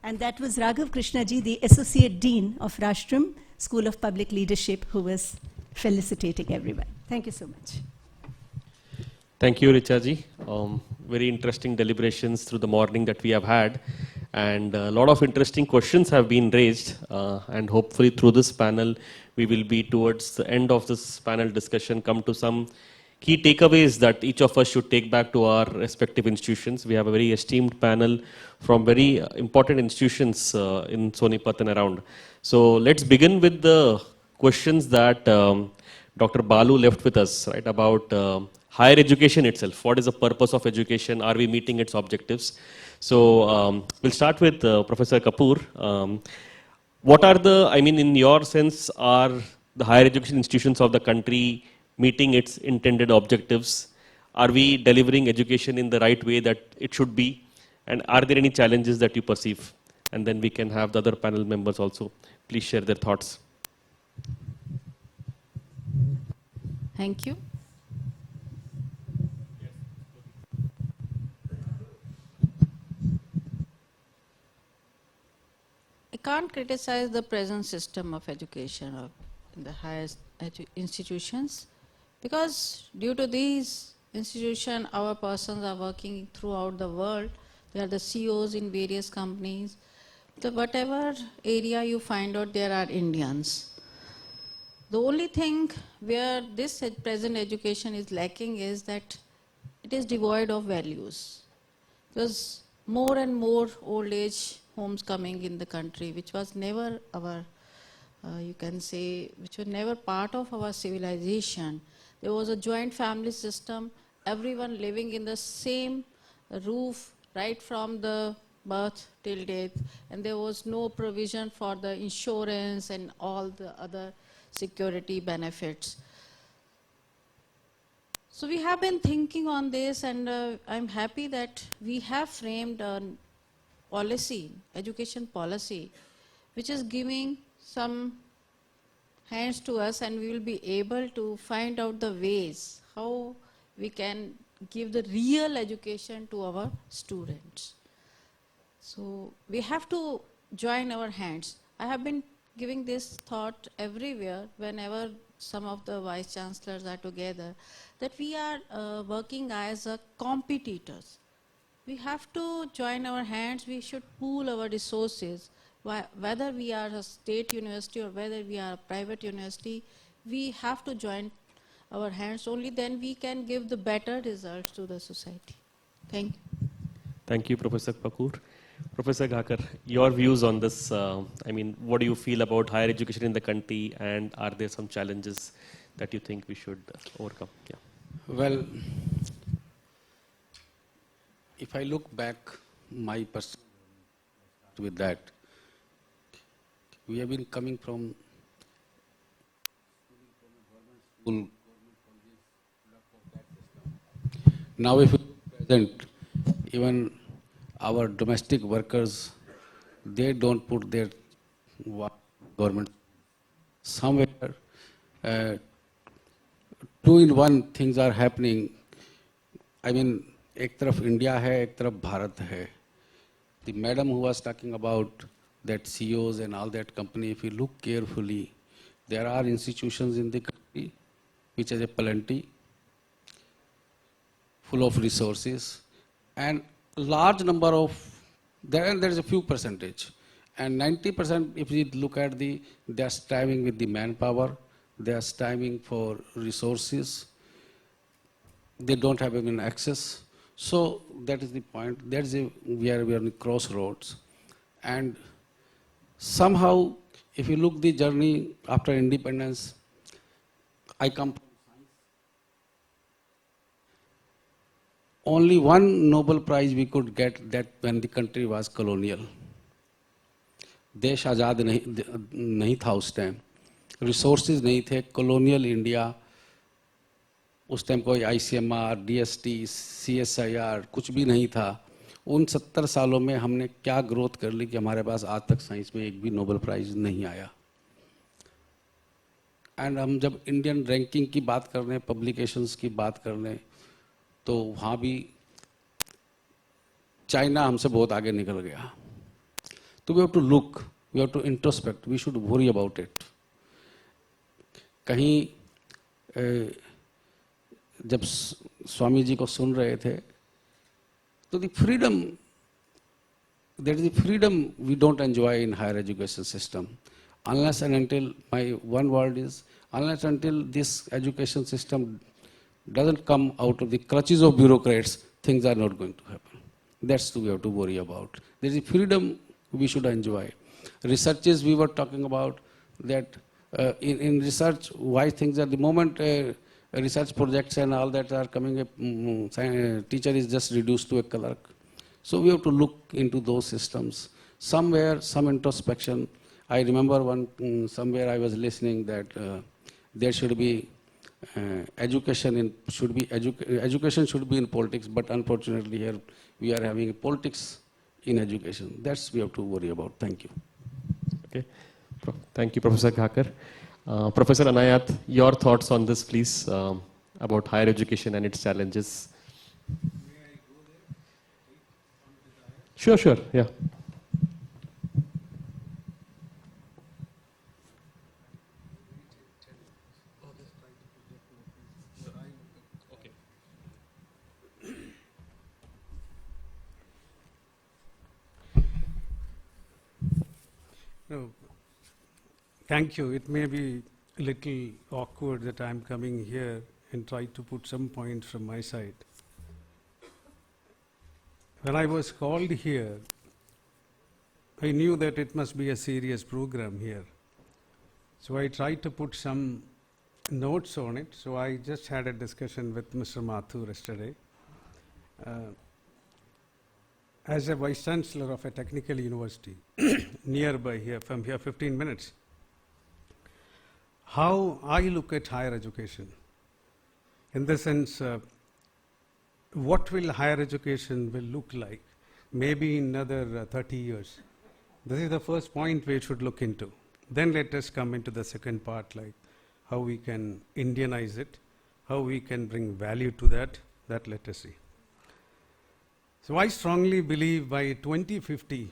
And that was Raghav Krishnaji, the Associate Dean of Rashtram School of Public Leadership, who was felicitating everyone. Thank you so much. Thank you, Richa-ji. Very interesting deliberations through the morning that we have had, and a lot of interesting questions have been raised, and hopefully through this panel, we will be towards the end of this panel discussion, come to some key takeaways that each of us should take back to our respective institutions. We have a very esteemed panel from very important institutions in Sonipat and around. So let's begin with the questions that Dr. Balu left with us, right, about higher education itself. What is the purpose of education? Are we meeting its objectives? So we'll start with Professor Kapoor. What are the, I mean, in your sense, are the higher education institutions of the country meeting its intended objectives? Are we delivering education in the right way that it should be? And are there any challenges that you perceive? And then we can have the other panel members also please share their thoughts. Thank you. I can't criticize the present system of education of the highest institutions, because due to these institutions, our persons are working throughout the world. They are the CEOs in various companies. So whatever area you find out, there are Indians. The only thing where this present education is lacking is that it is devoid of values. There's more and more old age homes coming in the country, which was never our, you can say, which were never part of our civilization. There was a joint family system, everyone living in the same roof right from the birth till death, and there was no provision for the insurance and all the other security benefits. So we have been thinking on this, and I'm happy that we have framed a policy, education policy, which is giving some hands to us, and we will be able to find out the ways how we can give the real education to our students. So we have to join our hands. I have been giving this thought everywhere whenever some of the vice chancellors are together, that we are working as competitors. We have to join our hands. We should pool our resources. Whether we are a state university or whether we are a private university, we have to join our hands. Only then we can give the better results to the society. Thank you. Thank you, Professor Kapoor. Professor Ghakar, your views on this, I mean, what do you feel about higher education in the country, and are there some challenges that you think we should overcome? Yeah. Well, if I look back, my personal with that, we have been coming from school. Now if we present, even our domestic workers, they don't put their government. Somewhere, two-in-one things are happening. I mean, एक तरफ India है, एक तरफ भारत है. The madam who was talking about that CEOs and all that company, if you look carefully, there are institutions in the country which has a plenty, full of resources, and large number of, there is a few percentage, and 90% if you look at they are striving with the manpower, they are striving for resources, they don't have even access. So that is the point. We are on the crossroads, and somehow if you look the journey after independence, I come from science. Only one Nobel Prize we could get, that when the country was colonial. देश आज़ाद नहीं था उस time, resources नहीं थे, colonial India, उस time कोई ICMR, DST, CSIR कुछ भी नहीं था. उन 70 सालों में हमने क्या ग्रोथ कर ली कि हमारे पास आज तक साइंस में एक भी नोबेल प्राइज नहीं आया. एंड हम जब इंडियन रैंकिंग की बात कर रहे हैं, पब्लिकेशंस की बात कर रहे हैं, तो वहाँ भी चाइना हमसे बहुत आगे निकल गया. So we have to look, we have to introspect, we should worry about it. कहीं जब स्वामी जी को सुन रहे थे तो the freedom, that is the freedom we don't enjoy in higher education system. Unless and until, my one word is, unless until this education system doesn't come out of the clutches of bureaucrats, things are not going to happen. That's what we have to worry about. There is a freedom we should enjoy. Researches we were talking about, that in research, why things are the moment research projects and all that are coming up, teacher is just reduced to a clerk. So we have to look into those systems. Somewhere, some introspection. I remember somewhere I was listening that there should be education should be in politics, but unfortunately here we are having politics in education. That's we have to worry about. Thank you. Okay. Thank you, Professor Khakar. Professor Anayat, your thoughts on this, please, about higher education and its challenges. Sure, yeah. No, thank you. It may be a little awkward that I'm coming here and try to put some points from my side. When I was called here, I knew that it must be a serious program here. So I tried to put some notes on it. So I just had a discussion with Mr. Mathur yesterday. As a Vice Chancellor of a technical university nearby here, from here 15 minutes, how I look at higher education, in the sense, what will higher education will look like maybe in another 30 years. This is the first point we should look into. Then let us come into the second part, like how we can Indianize it, how we can bring value to that let us see. So I strongly believe by 2050,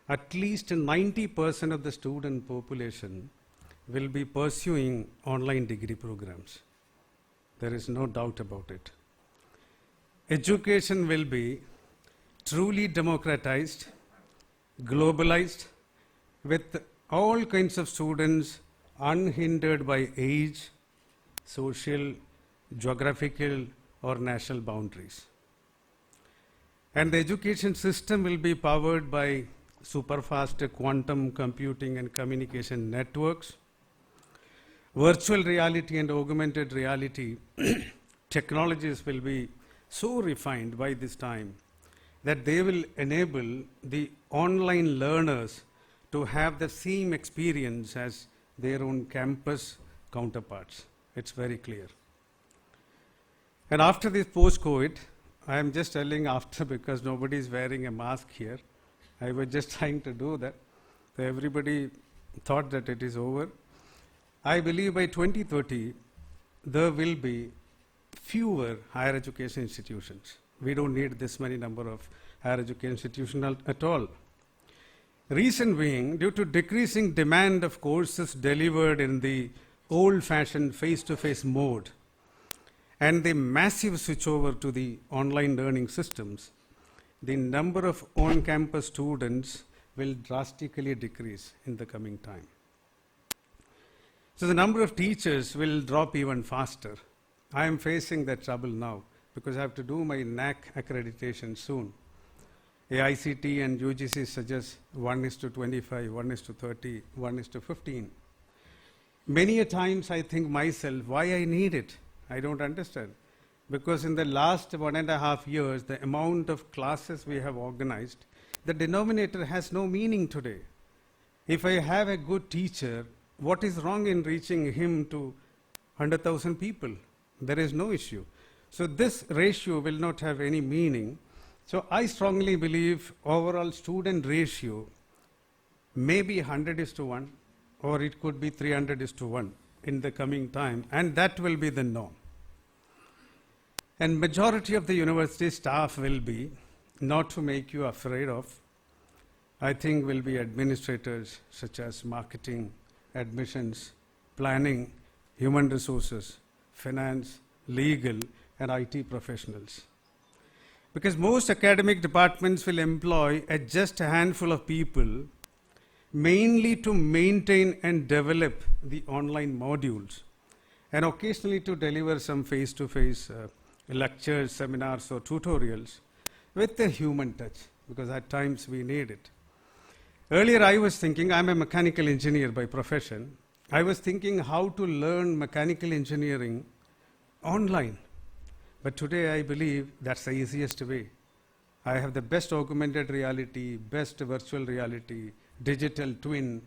at least 90% of the student population will be pursuing online degree programs. There is no doubt about it. Education will be truly democratized, globalized, with all kinds of students unhindered by age, social, geographical, or national boundaries. And the education system will be powered by superfast quantum computing and communication networks, virtual reality and augmented reality technologies will be so refined by this time that they will enable the online learners to have the same experience as their own campus counterparts. It's very clear. And after this post-COVID, I am just telling after because nobody is wearing a mask here. I was just trying to do that. So everybody thought that it is over. I believe by 2030, there will be fewer higher education institutions. We don't need this many number of higher education institutions at all. Reason being, due to decreasing demand of courses delivered in the old-fashioned face-to-face mode, and the massive switchover to the online learning systems, the number of on-campus students will drastically decrease in the coming time. So the number of teachers will drop even faster. I am facing that trouble now because I have to do my NAC accreditation soon. AICT and UGC suggest 1:25, 1:30, 1:15. Many a times I think myself, why I need it? I don't understand. Because in the last 1.5 years, the amount of classes we have organized, the denominator has no meaning today. If I have a good teacher, what is wrong in reaching him to 100,000 people? There is no issue. So this ratio will not have any meaning. So I strongly believe overall student ratio may be 100:1, or it could be 300:1 in the coming time, and that will be the norm. And majority of the university staff will be, not to make you afraid of, I think will be administrators such as marketing, admissions, planning, human resources, finance, legal, and IT professionals. Because most academic departments will employ just a handful of people mainly to maintain and develop the online modules and occasionally to deliver some face-to-face lectures, seminars, or tutorials with a human touch, because at times we need it. Earlier I was thinking, I'm a mechanical engineer by profession, I was thinking how to learn mechanical engineering online. But today I believe that's the easiest way. I have the best augmented reality, best virtual reality, digital twin.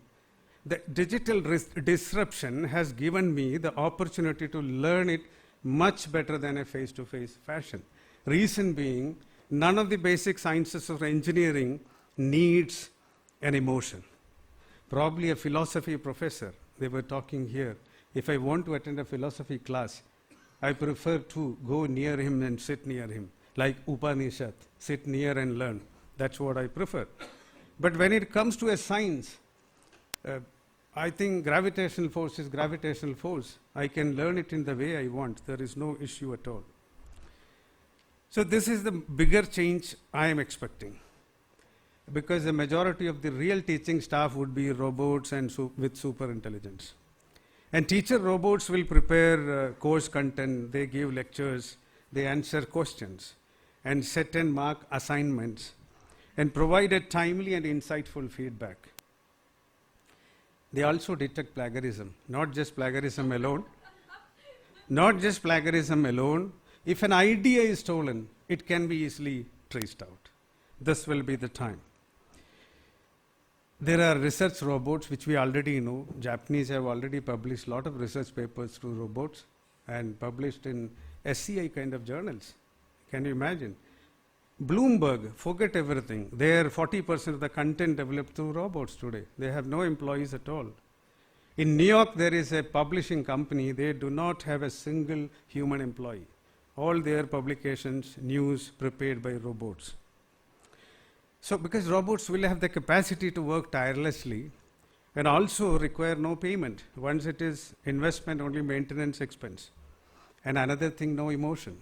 The digital disruption has given me the opportunity to learn it much better than a face-to-face fashion. Reason being, none of the basic sciences of engineering needs an emotion. Probably a philosophy professor, they were talking here, if I want to attend a philosophy class, I prefer to go near him and sit near him, like Upanishad, sit near and learn. That's what I prefer. But when it comes to a science, I think gravitational force is gravitational force. I can learn it in the way I want. There is no issue at all. So this is the bigger change I am expecting, because the majority of the real teaching staff would be robots and with super intelligence. And teacher robots will prepare course content, they give lectures, they answer questions, and set and mark assignments, and provide a timely and insightful feedback. They also detect plagiarism, not just plagiarism alone. Not just plagiarism alone. If an idea is stolen, it can be easily traced out. This will be the time. There are research robots, which we already know. Japanese have already published a lot of research papers through robots and published in SCI kind of journals. Can you imagine? Bloomberg, forget everything. They are 40% of the content developed through robots today. They have no employees at all. In New York, there is a publishing company. They do not have a single human employee. All their publications, news, prepared by robots. So because robots will have the capacity to work tirelessly and also require no payment. Once it is investment, only maintenance expense. And another thing, no emotion.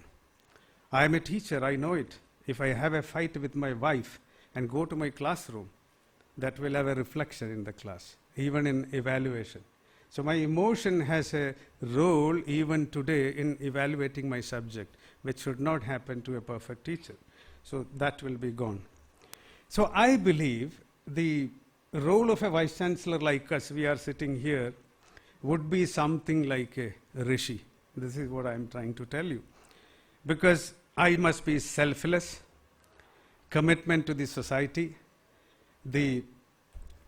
I am a teacher, I know it. If I have a fight with my wife and go to my classroom, that will have a reflection in the class, even in evaluation. So my emotion has a role even today in evaluating my subject, which should not happen to a perfect teacher. So that will be gone. So I believe the role of a vice chancellor like us, we are sitting here, would be something like a rishi. This is what I am trying to tell you. Because I must be selfless, commitment to the society, the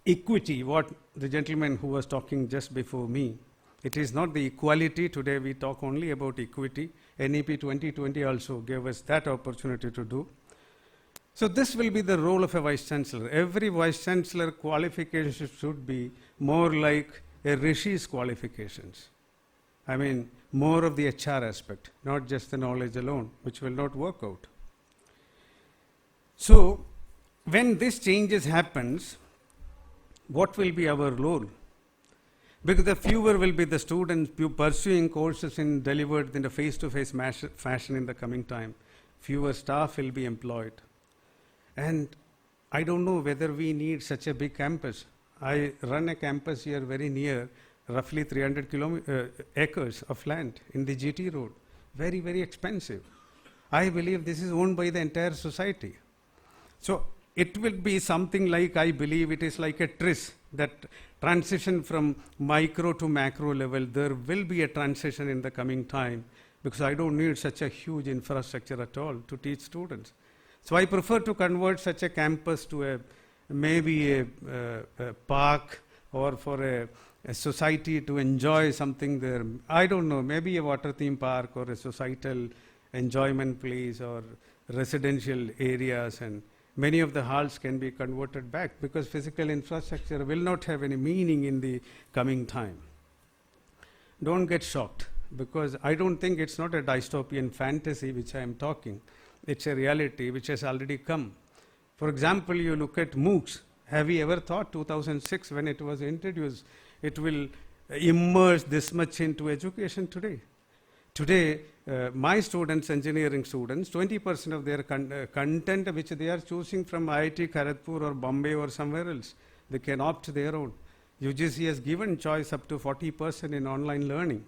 equity, what the gentleman who was talking just before me, it is not the equality. Today we talk only about equity. NEP 2020 also gave us that opportunity to do. So this will be the role of a vice chancellor. Every vice chancellor qualification should be more like a rishi's qualifications. I mean, more of the HR aspect, not just the knowledge alone, which will not work out. So when this changes happens, what will be our role? Because the fewer will be the students pursuing courses delivered in a face-to-face fashion in the coming time. Fewer staff will be employed. And I don't know whether we need such a big campus. I run a campus here very near, roughly 300 acres of land in the GT road. Very, very expensive. I believe this is owned by the entire society. So it will be something like, I believe it is like a tris, that transition from micro to macro level. There will be a transition in the coming time, because I don't need such a huge infrastructure at all to teach students. So I prefer to convert such a campus to maybe a park, or for a society to enjoy something there. I don't know, maybe a water theme park or a societal enjoyment place or residential areas, and many of the halls can be converted back, because physical infrastructure will not have any meaning in the coming time. Don't get shocked, because I don't think it's not a dystopian fantasy which I am talking. It's a reality which has already come. For example, you look at MOOCs. Have we ever thought 2006 when it was introduced, it will immerse this much into education today? Today, my students, engineering students, 20% of their content which they are choosing from IIT Kharagpur or Bombay or somewhere else, they can opt their own. UGC has given choice up to 40% in online learning.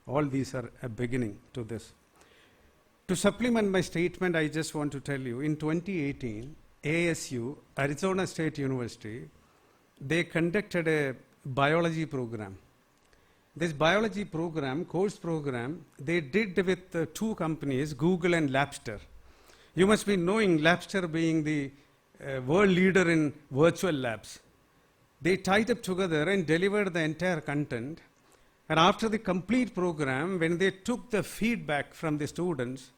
All these are a beginning to this. To supplement my statement, I just want to tell you, in 2018, ASU, Arizona State University, they conducted a biology program. This biology program, course program, they did with two companies, Google and Labster. You must be knowing Labster being the world leader in virtual labs. They tied up together and delivered the entire content. And after the complete program, when they took the feedback from the students,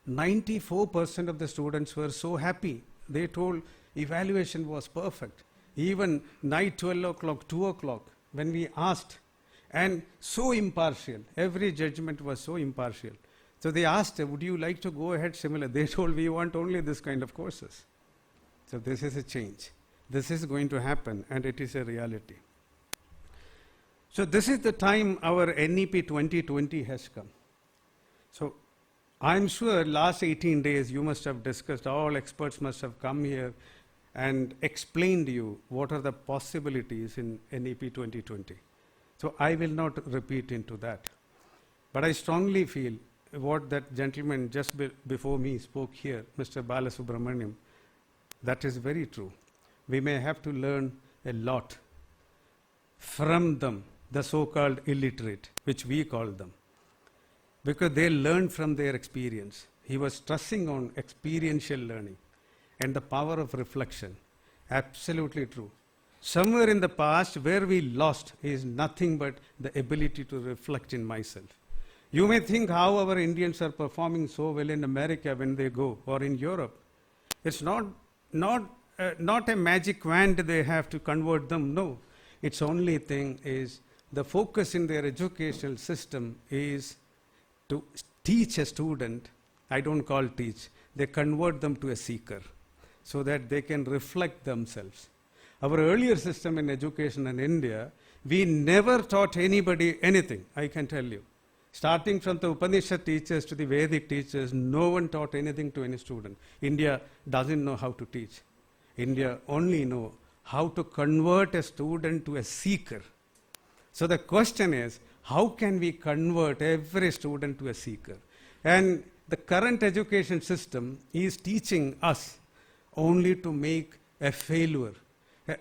94% of the students were so happy. They told evaluation was perfect. Even night 12 o'clock, 2 o'clock, when we asked, and so impartial. Every judgment was so impartial. So they asked, would you like to go ahead similar? They told, we want only this kind of courses. So this is a change. This is going to happen, and it is a reality. So this is the time our NEP 2020 has come. So I'm sure last 18 days you must have discussed, all experts must have come here and explained to you what are the possibilities in NEP 2020. So I will not repeat into that. But I strongly feel what that gentleman just before me spoke here, Mr. Balasubramaniam, that is very true. We may have to learn a lot from them, the so-called illiterate, which we call them, because they learn from their experience. He was stressing on experiential learning and the power of reflection. Absolutely true. Somewhere in the past, where we lost is nothing but the ability to reflect in myself. You may think how our Indians are performing so well in America when they go, or in Europe. It's not a magic wand they have to convert them, no. Its only thing is the focus in their educational system is to teach a student. I don't call teach, they convert them to a seeker so that they can reflect themselves. Our earlier system in education in India, we never taught anybody anything, I can tell you. Starting from the Upanishad teachers to the Vedic teachers, no one taught anything to any student. India doesn't know how to teach. India only know how to convert a student to a seeker. So the question is, how can we convert every student to a seeker? And the current education system is teaching us only to make a failure.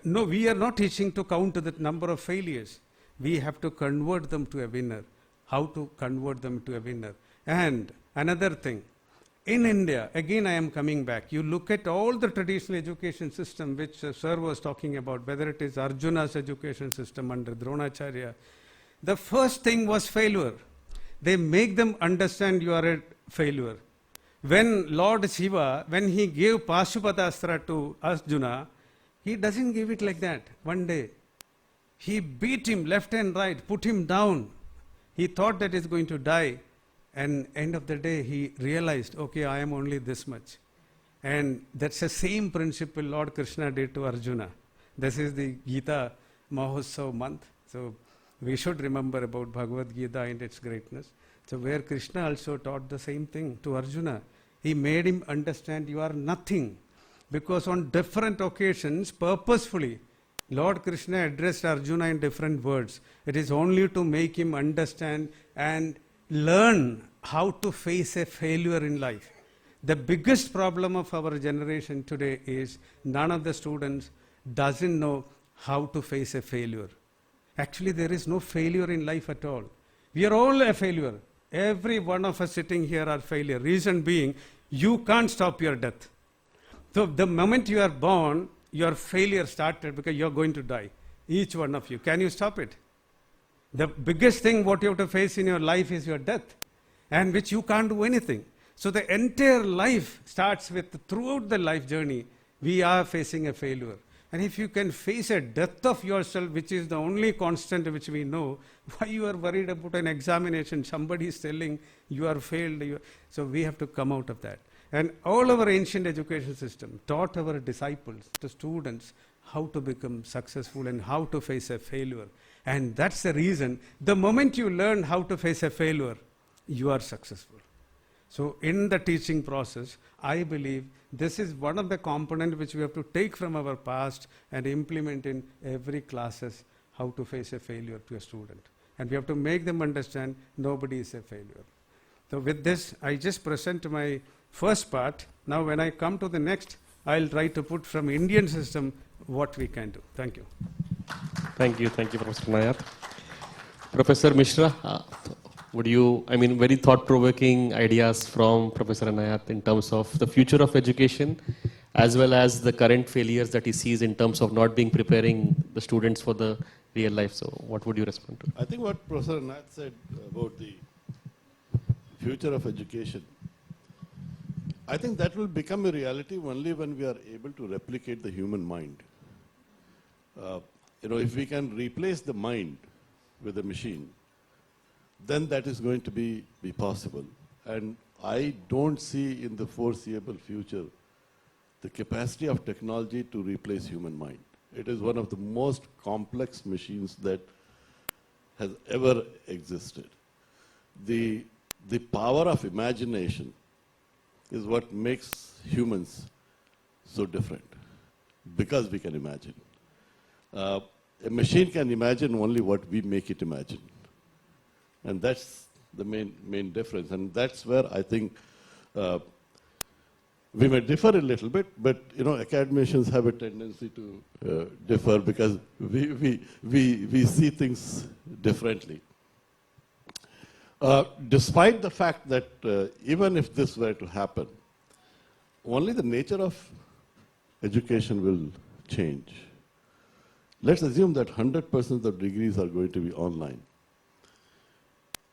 No, we are not teaching to count the number of failures. We have to convert them to a winner. How to convert them to a winner. And another thing, in India, again I am coming back, you look at all the traditional education system which Sir was talking about, whether it is Arjuna's education system under Dronacharya, the first thing was failure. They make them understand you are a failure. When Lord Shiva, when he gave Pashupatastra to Arjuna, he doesn't give it like that one day. He beat him left and right, put him down. He thought that he's going to die. And end of the day, he realized, okay, I am only this much. And that's the same principle Lord Krishna did to Arjuna. This is the Gita Mahotsav month. So we should remember about Bhagavad Gita and its greatness. So where Krishna also taught the same thing to Arjuna. He made him understand you are nothing. Because on different occasions, purposefully, Lord Krishna addressed Arjuna in different words. It is only to make him understand and learn how to face a failure in life. The biggest problem of our generation today is none of the students doesn't know how to face a failure. Actually, there is no failure in life at all. We are all a failure. Every one of us sitting here are failure. Reason being, you can't stop your death. So the moment you are born, your failure started because you are going to die. Each one of you. Can you stop it? The biggest thing what you have to face in your life is your death, and which you can't do anything. So the entire life starts with, throughout the life journey, we are facing a failure. And if you can face a death of yourself, which is the only constant which we know, why you are worried about an examination? Somebody is telling you are failed. So we have to come out of that. And all our ancient education system taught our disciples, the students, how to become successful and how to face a failure. And that's the reason, the moment you learn how to face a failure, you are successful. So in the teaching process, I believe this is one of the components which we have to take from our past and implement in every classes, how to face a failure to a student. And we have to make them understand nobody is a failure. So with this, I just present my first part. Now when I come to the next, I'll try to put from Indian system what we can do. Thank you. Thank you, Professor Nayat. Professor Mishra, very thought-provoking ideas from Professor Nayat in terms of the future of education, as well as the current failures that he sees in terms of not being preparing the students for the real life. So what would you respond to? I think what Professor Nayat said about the future of education, I think that will become a reality only when we are able to replicate the human mind. If we can replace the mind with a machine, then that is going to be possible. And I don't see in the foreseeable future the capacity of technology to replace human mind. It is one of the most complex machines that has ever existed. The power of imagination is what makes humans so different, because we can imagine. A machine can imagine only what we make it imagine. And that's the main difference. And that's where I think we may differ a little bit, but academicians have a tendency to differ because we see things differently. Despite the fact that even if this were to happen, only the nature of education will change. Let's assume that 100% of degrees are going to be online.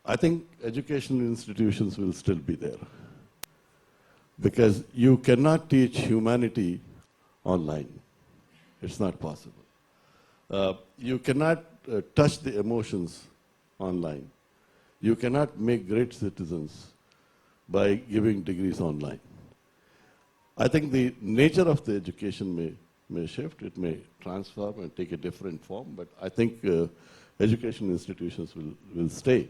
I think educational institutions will still be there, because you cannot teach humanity online. It's not possible. You cannot touch the emotions online. You cannot make great citizens by giving degrees online. I think the nature of the education may shift, it may transform and take a different form, but I think education institutions will stay.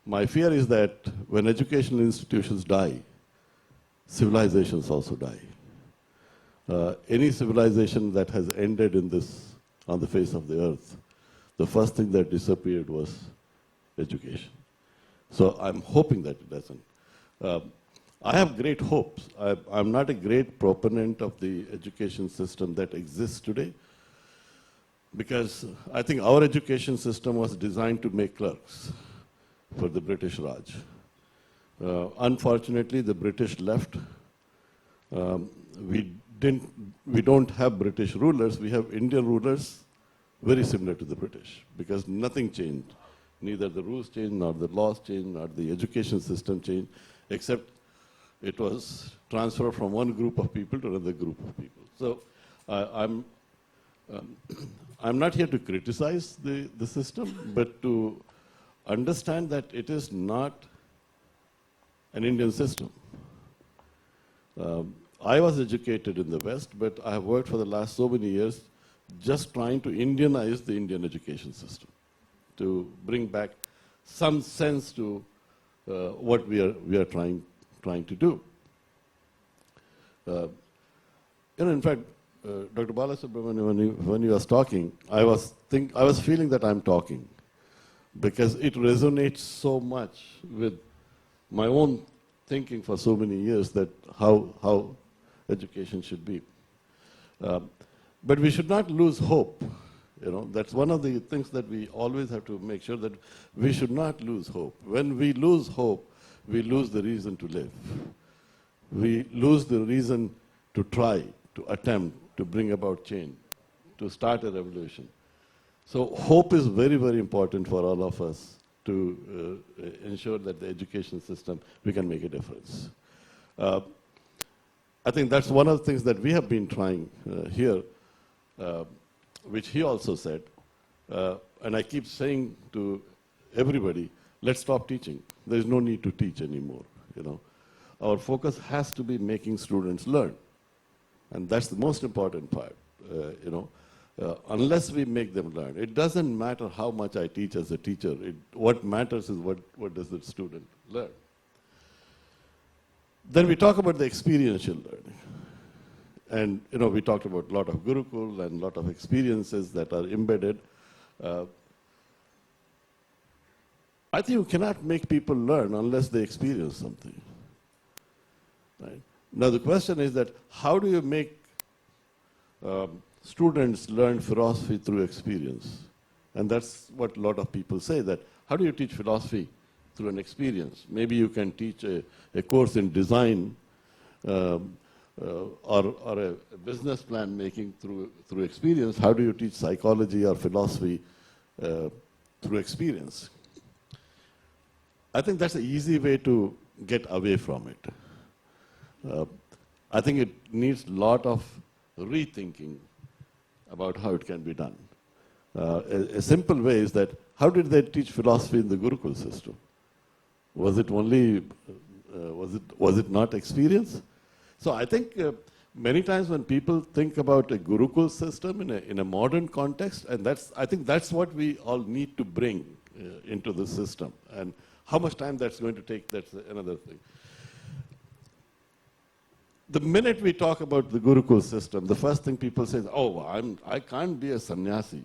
My fear is that when educational institutions die, civilizations also die. Any civilization that has ended on the face of the earth, the first thing that disappeared was education. So I'm hoping that it doesn't. I have great hopes. I'm not a great proponent of the education system that exists today, because I think our education system was designed to make clerks for the British Raj. Unfortunately, the British left. We don't have British rulers. We have Indian rulers very similar to the British, because nothing changed. Neither the rules changed, nor the laws changed, nor the education system changed, except it was transferred from one group of people to another group of people. So I'm not here to criticize the system, but to understand that it is not an Indian system. I was educated in the West, but I have worked for the last so many years just trying to Indianize the Indian education system, to bring back some sense to what we are trying to do. In fact, Dr. Balasubramanian, when you was talking, I was feeling that I'm talking, because it resonates so much with my own thinking for so many years, that how education should be. But we should not lose hope. That's one of the things that we always have to make sure, that we should not lose hope. When we lose hope, we lose the reason to live. We lose the reason to try, to attempt, to bring about change, to start a revolution. So hope is very, very important for all of us to ensure that the education system, we can make a difference. I think that's one of the things that we have been trying here, which he also said, and I keep saying to everybody, let's stop teaching. There's no need to teach anymore. Our focus has to be making students learn. And that's the most important part. unless we make them learn. It doesn't matter how much I teach as a teacher. What matters is what does the student learn. Then we talk about the experiential learning. And we talked about a lot of Gurukul and a lot of experiences that are embedded. I think you cannot make people learn unless they experience something. Right? Now the question is that how do you make students learn philosophy through experience? And that's what a lot of people say, that how do you teach philosophy through an experience? Maybe you can teach a course in design or a business plan making through experience. How do you teach psychology or philosophy through experience? I think that's an easy way to get away from it. I think it needs a lot of rethinking about how it can be done. A simple way is that, how did they teach philosophy in the Gurukul system? Was it only, was it not experience? So I think many times when people think about a Gurukul system in a modern context, and I think that's what we all need to bring into the system. And how much time that's going to take, that's another thing. The minute we talk about the Gurukul system, the first thing people say is, oh, I can't be a sannyasi,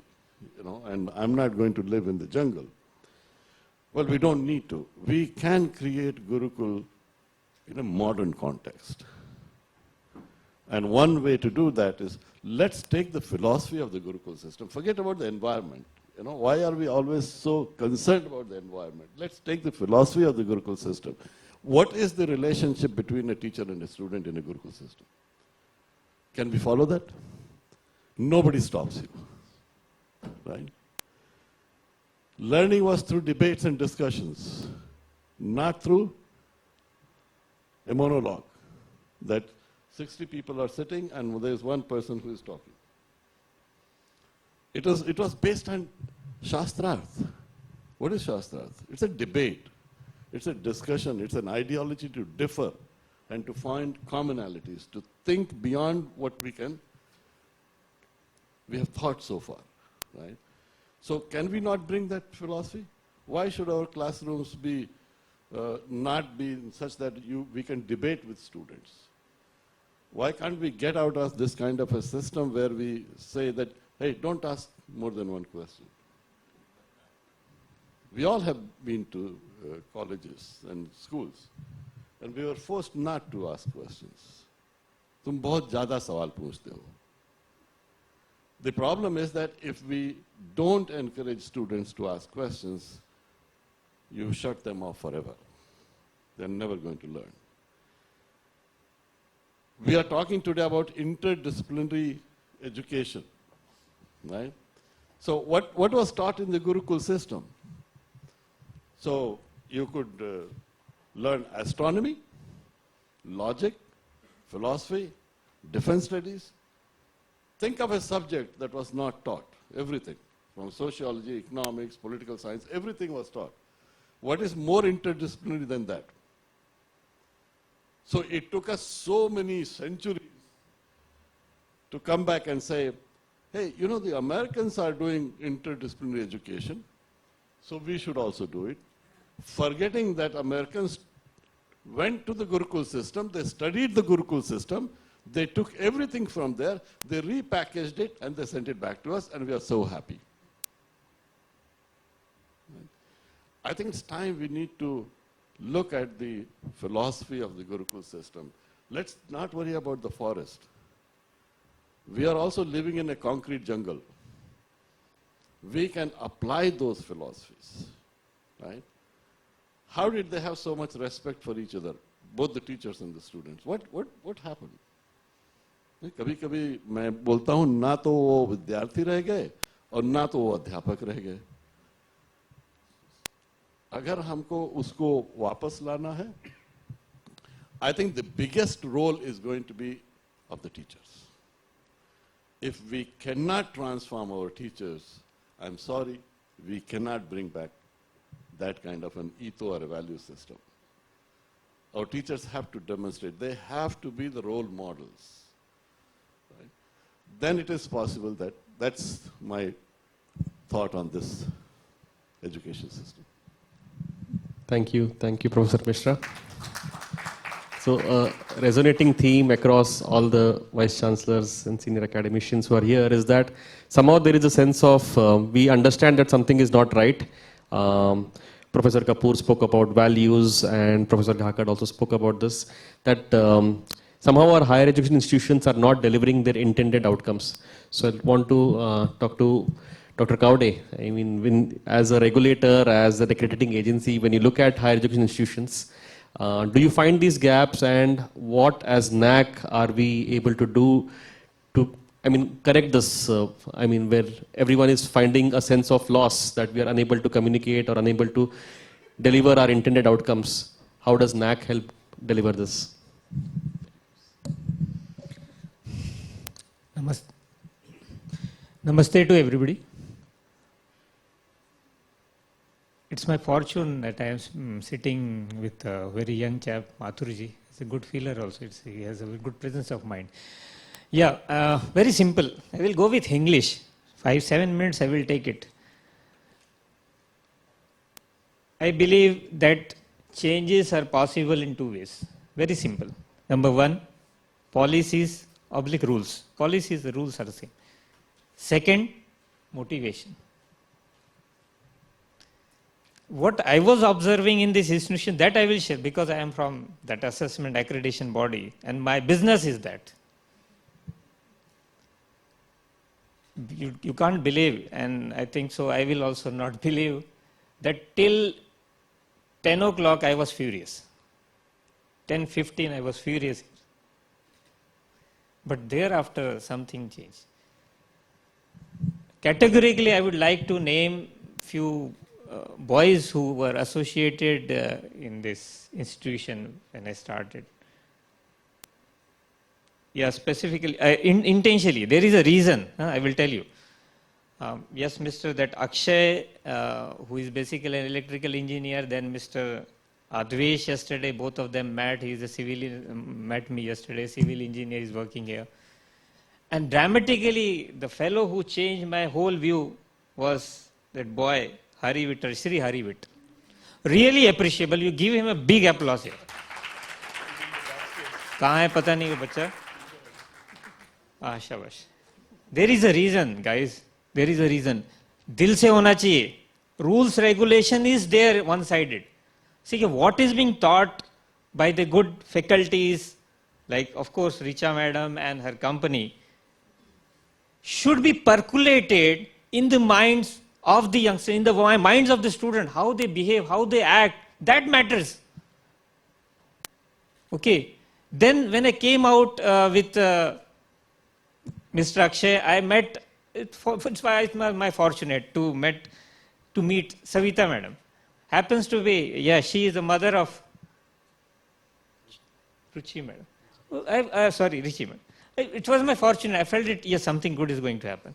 and I'm not going to live in the jungle. Well, we don't need to. We can create Gurukul in a modern context. And one way to do that is, let's take the philosophy of the Gurukul system. Forget about the environment. Why are we always so concerned about the environment? Let's take the philosophy of the Gurukul system. What is the relationship between a teacher and a student in a Gurukul system? Can we follow that? Nobody stops you, right? Learning was through debates and discussions, not through a monologue that 60 people are sitting and there's one person who is talking. It was based on Shastrarth. What is Shastrarth? It's a debate. It's a discussion. It's an ideology to differ and to find commonalities, to think beyond what we have thought so far, right? So can we not bring that philosophy? Why should our classrooms be not be such that we can debate with students? Why can't we get out of this kind of a system where we say that, hey, don't ask more than one question? We all have been to colleges and schools, and we were forced not to ask questions. तुम बहुत ज़्यादा सवाल पूछते हो. The problem is that if we don't encourage students to ask questions, you shut them off forever. They're never going to learn. We are talking today about interdisciplinary education, right? So what was taught in the Gurukul system? So you could learn astronomy, logic, philosophy, defense studies. Think of a subject that was not taught. Everything, from sociology, economics, political science, everything was taught. What is more interdisciplinary than that? So it took us so many centuries to come back and say, hey, the Americans are doing interdisciplinary education, so we should also do it. Forgetting that Americans went to the Gurukul system, they studied the Gurukul system, they took everything from there, they repackaged it, and they sent it back to us, and we are so happy. I think it's time we need to look at the philosophy of the Gurukul system. Let's not worry about the forest. We are also living in a concrete jungle. We can apply those philosophies, right? How did they have so much respect for each other, both the teachers and the students? What happened? कभी-कभी मैं बोलता हूँ ना तो वो विद्यार्थी रह गए और ना तो वो अध्यापक रह गए. अगर हमको उसको वापस लाना है, I think the biggest role is going to be of the teachers. If we cannot transform our teachers, I'm sorry, we cannot bring back that kind of an ethos or a value system. Our teachers have to demonstrate. They have to be the role models. Right? then it is possible that that's my thought on this education system. Thank you, Professor Mishra. So, resonating theme across all the vice chancellors and senior academicians who are here is that somehow there is a sense of we understand that something is not right. Professor Kapoor spoke about values, and Professor Ghakad also spoke about this, that somehow our higher education institutions are not delivering their intended outcomes. So, I want to talk to Dr. Kaude. I mean, as a regulator, as an accrediting agency, when you look at higher education institutions, do you find these gaps, and what as NAC are we able to do to, correct this, where everyone is finding a sense of loss, that we are unable to communicate or unable to deliver our intended outcomes? How does NAC help deliver this? Namaste to everybody. It's my fortune that I am sitting with a very young chap, Mathurji. He's a good feeler also. He has a good presence of mind. Yeah, very simple. I will go with English. 5-7 minutes I will take it. I believe that changes are possible in 2 ways. Very simple. Number 1, policies / rules. Policies, the rules are the same. Second, motivation. What I was observing in this institution, that I will share, because I am from that assessment accreditation body, and my business is that. You can't believe, and I think so I will also not believe, that till 10 o'clock I was furious. 10:15 I was furious. But thereafter something changed. Categorically, I would like to name few boys who were associated in this institution when I started. Yeah, specifically, intentionally, there is a reason, I will tell you. Yes, that Akshay, who is basically an electrical engineer, then Mr. Advesh yesterday, both of them met. He is a met me yesterday, civil engineer is working here. And dramatically, the fellow who changed my whole view was that boy, Hari Vittal, Shri Hari Vittal. Really appreciable. You give him a big applause here. कहाँ है पता नहीं वो बच्चा? शाबाश. There is a reason, guys. There is a reason. दिल से होना चाहिए. Rules, regulation is there one-sided. See, what is being taught by the good faculties, like of course Richa madam and her company, should be percolated in the minds of the youngster, in the minds of the student, how they behave, how they act, that matters. Okay. Then when I came out with Mr. Akshay, I met, it's my fortunate to meet Savita madam. Happens to be, yeah, she is the mother of Ruchi madam. Sorry, Richi madam. It was my fortune. I felt that, yes, something good is going to happen.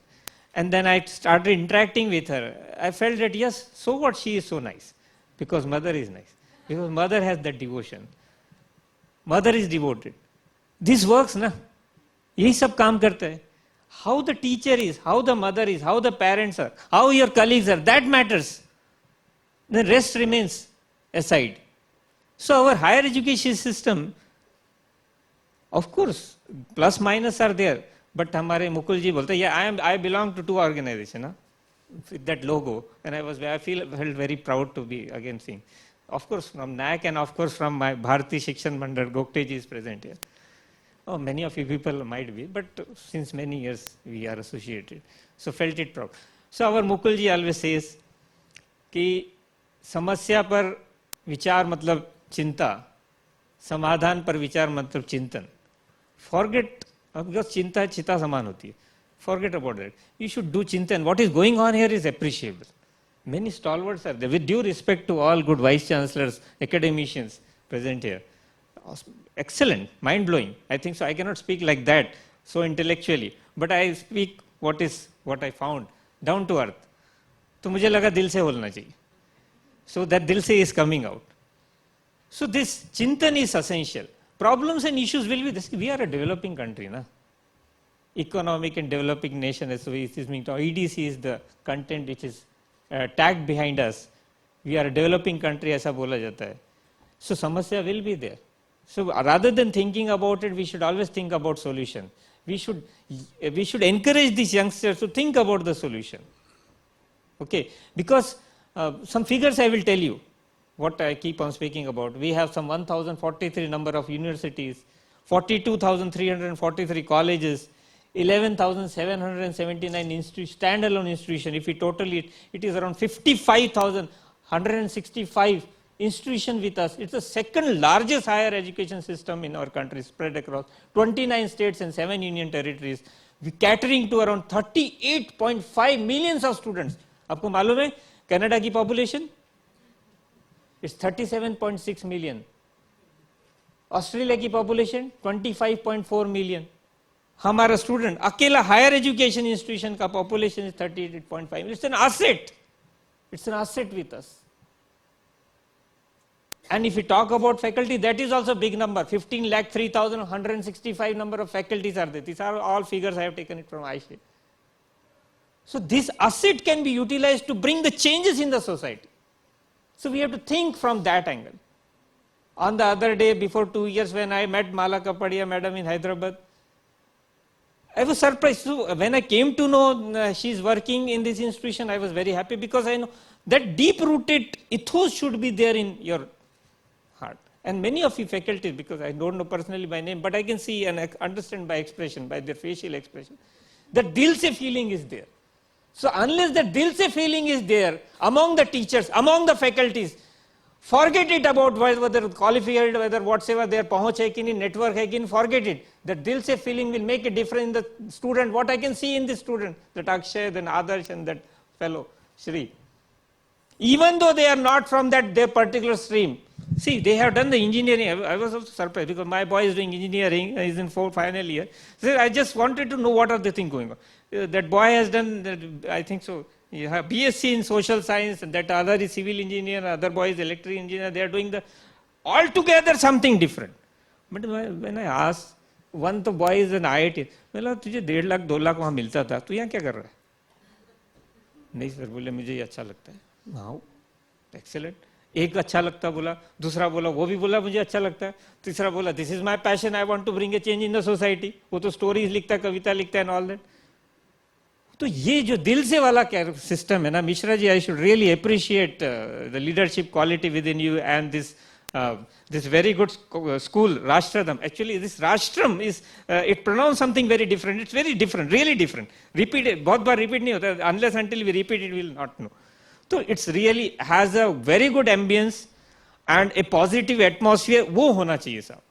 And then I started interacting with her. I felt that, yes, so what, she is so nice. Because mother is nice. Because mother has that devotion. Mother is devoted. This works, na? Yahi sab kaam karta hai. How the teacher is, how the mother is, how the parents are, how your colleagues are, that matters. The rest remains aside. So our higher education system, of course, plus minus are there. But हमारे मुकुल जी बोलते, yeah, I belong to 2 organizations, with that logo, and I felt very proud to be again seeing. Of course, from NAC and of course from my Bharati Shikshan Mandal, Gokte ji is present here. Oh, many of you people might be, but since many years we are associated, so felt it proud. So our Mukul ji always says कि समस्या पर विचार मतलब चिंता, समाधान पर विचार मतलब चिंतन. Forget, because चिंता चिता समान होती है. Forget about that. You should do chintan. What is going on here is appreciable. Many stalwarts are there. With due respect to all good vice chancellors, academicians present here. Excellent, mind-blowing. I think so. I cannot speak like that, so intellectually. But I speak what I found, down to earth. तो मुझे लगा दिल से बोलना चाहिए. So that dil se is coming out. So this chintan is essential. Problems and issues will be this. We are a developing country, na? economic and developing nation, as it is being taught. EDC is the content which is tagged behind us. We are a developing country, ऐसा बोला जाता है. So samasya will be there. So rather than thinking about it, we should always think about solution. We should encourage these youngsters to think about the solution. Okay, because some figures I will tell you, what I keep on speaking about. We have some 1,043 number of universities, 42,343 colleges, 11,779 standalone institutions. If we total it, it is around 55,165 institutions with us. It's the second largest higher education system in our country, spread across 29 states and 7 union territories. We catering to around 38.5 millions of students. आपको मालूम है Canada की population? It's 37.6 million. Australia की population 25.4 million. हमारा student अकेला higher education institution का population is 38.5. It's an asset. It's an asset with us. And if we talk about faculty, that is also a big number. 15,03,165 number of faculties are there. These are all figures I have taken it from Aisha. So this asset can be utilized to bring the changes in the society. So we have to think from that angle. On the other day, before 2 years, when I met Mala Kapadia madam in Hyderabad, I was surprised. So when I came to know she's working in this institution, I was very happy because I know that deep-rooted ethos should be there in your heart. And many of you faculties, because I don't know personally by name, but I can see and understand by expression, by their facial expression, that dil se feeling is there. So unless the dil se feeling is there among the teachers, among the faculties, forget it about whether qualified, whether whatsoever their pahunch hai ki nahi, network hai ki nahi, forget it. That dil se feeling will make a difference in the student. What I can see in this student, that Akshay, then Adarsh and that fellow, Shri. Even though they are not from that their particular stream, see, they have done the engineering. I was also surprised because my boy is doing engineering, he's in final year. So I just wanted to know what are the things going on. That boy has done, I think so, you have BSc in social science, and that other is civil engineer, other boy is electrical engineer. They are doing the altogether something different. But when I asked, one तो boy is an IIT, बोला तुझे 1.5 लाख 2 लाख वहाँ मिलता था, तू यहाँ क्या कर रहा है? नहीं सर, बोले मुझे ये अच्छा लगता है. Wow, excellent. एक अच्छा लगता बोला, दूसरा बोला वो भी बोला मुझे अच्छा लगता है, तीसरा बोला this is my passion, I want to bring a change in the society. वो तो stories लिखता है, कविता लिखता है and all that. तो ये जो दिल से वाला सिस्टम है ना, Mishra ji, I should really appreciate the leadership quality within you and this very good school, Rashtradam. Actually, this Rashtram is, it pronounced something very different. It's very different, really different. Repeat it, बहुत बार repeat नहीं होता, unless until we repeat it, we will not know. So it's really has a very good ambience and a positive atmosphere. वो होना चाहिए साहब.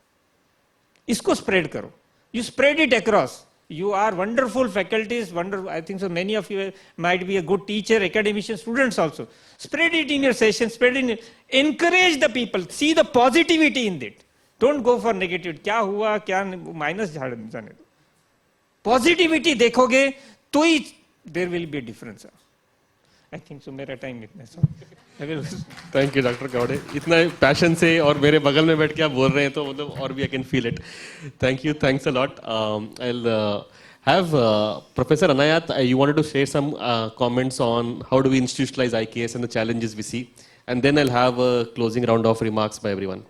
इसको spread करो. You spread it across. You are wonderful faculties, wonderful. I think so many of you might be a good teacher, academician, students also. Spread it in your session, spread it. Encourage the people. See the positivity in it. Don't go for negativity. क्या हुआ, क्या minus झाड़ जाने दो. Positivity देखोगे तो ही there will be a difference. I think so. मेरा time इतना है. Thank you, Dr. Gowde. इतना passion से और मेरे बगल में बैठ के आप बोल रहे हैं तो मतलब और भी I can feel it. Thank you. Thanks a lot. I'll have Professor Anayat. You wanted to share some comments on how do we institutionalize IKS and the challenges we see, and then I'll have a closing round of remarks by everyone.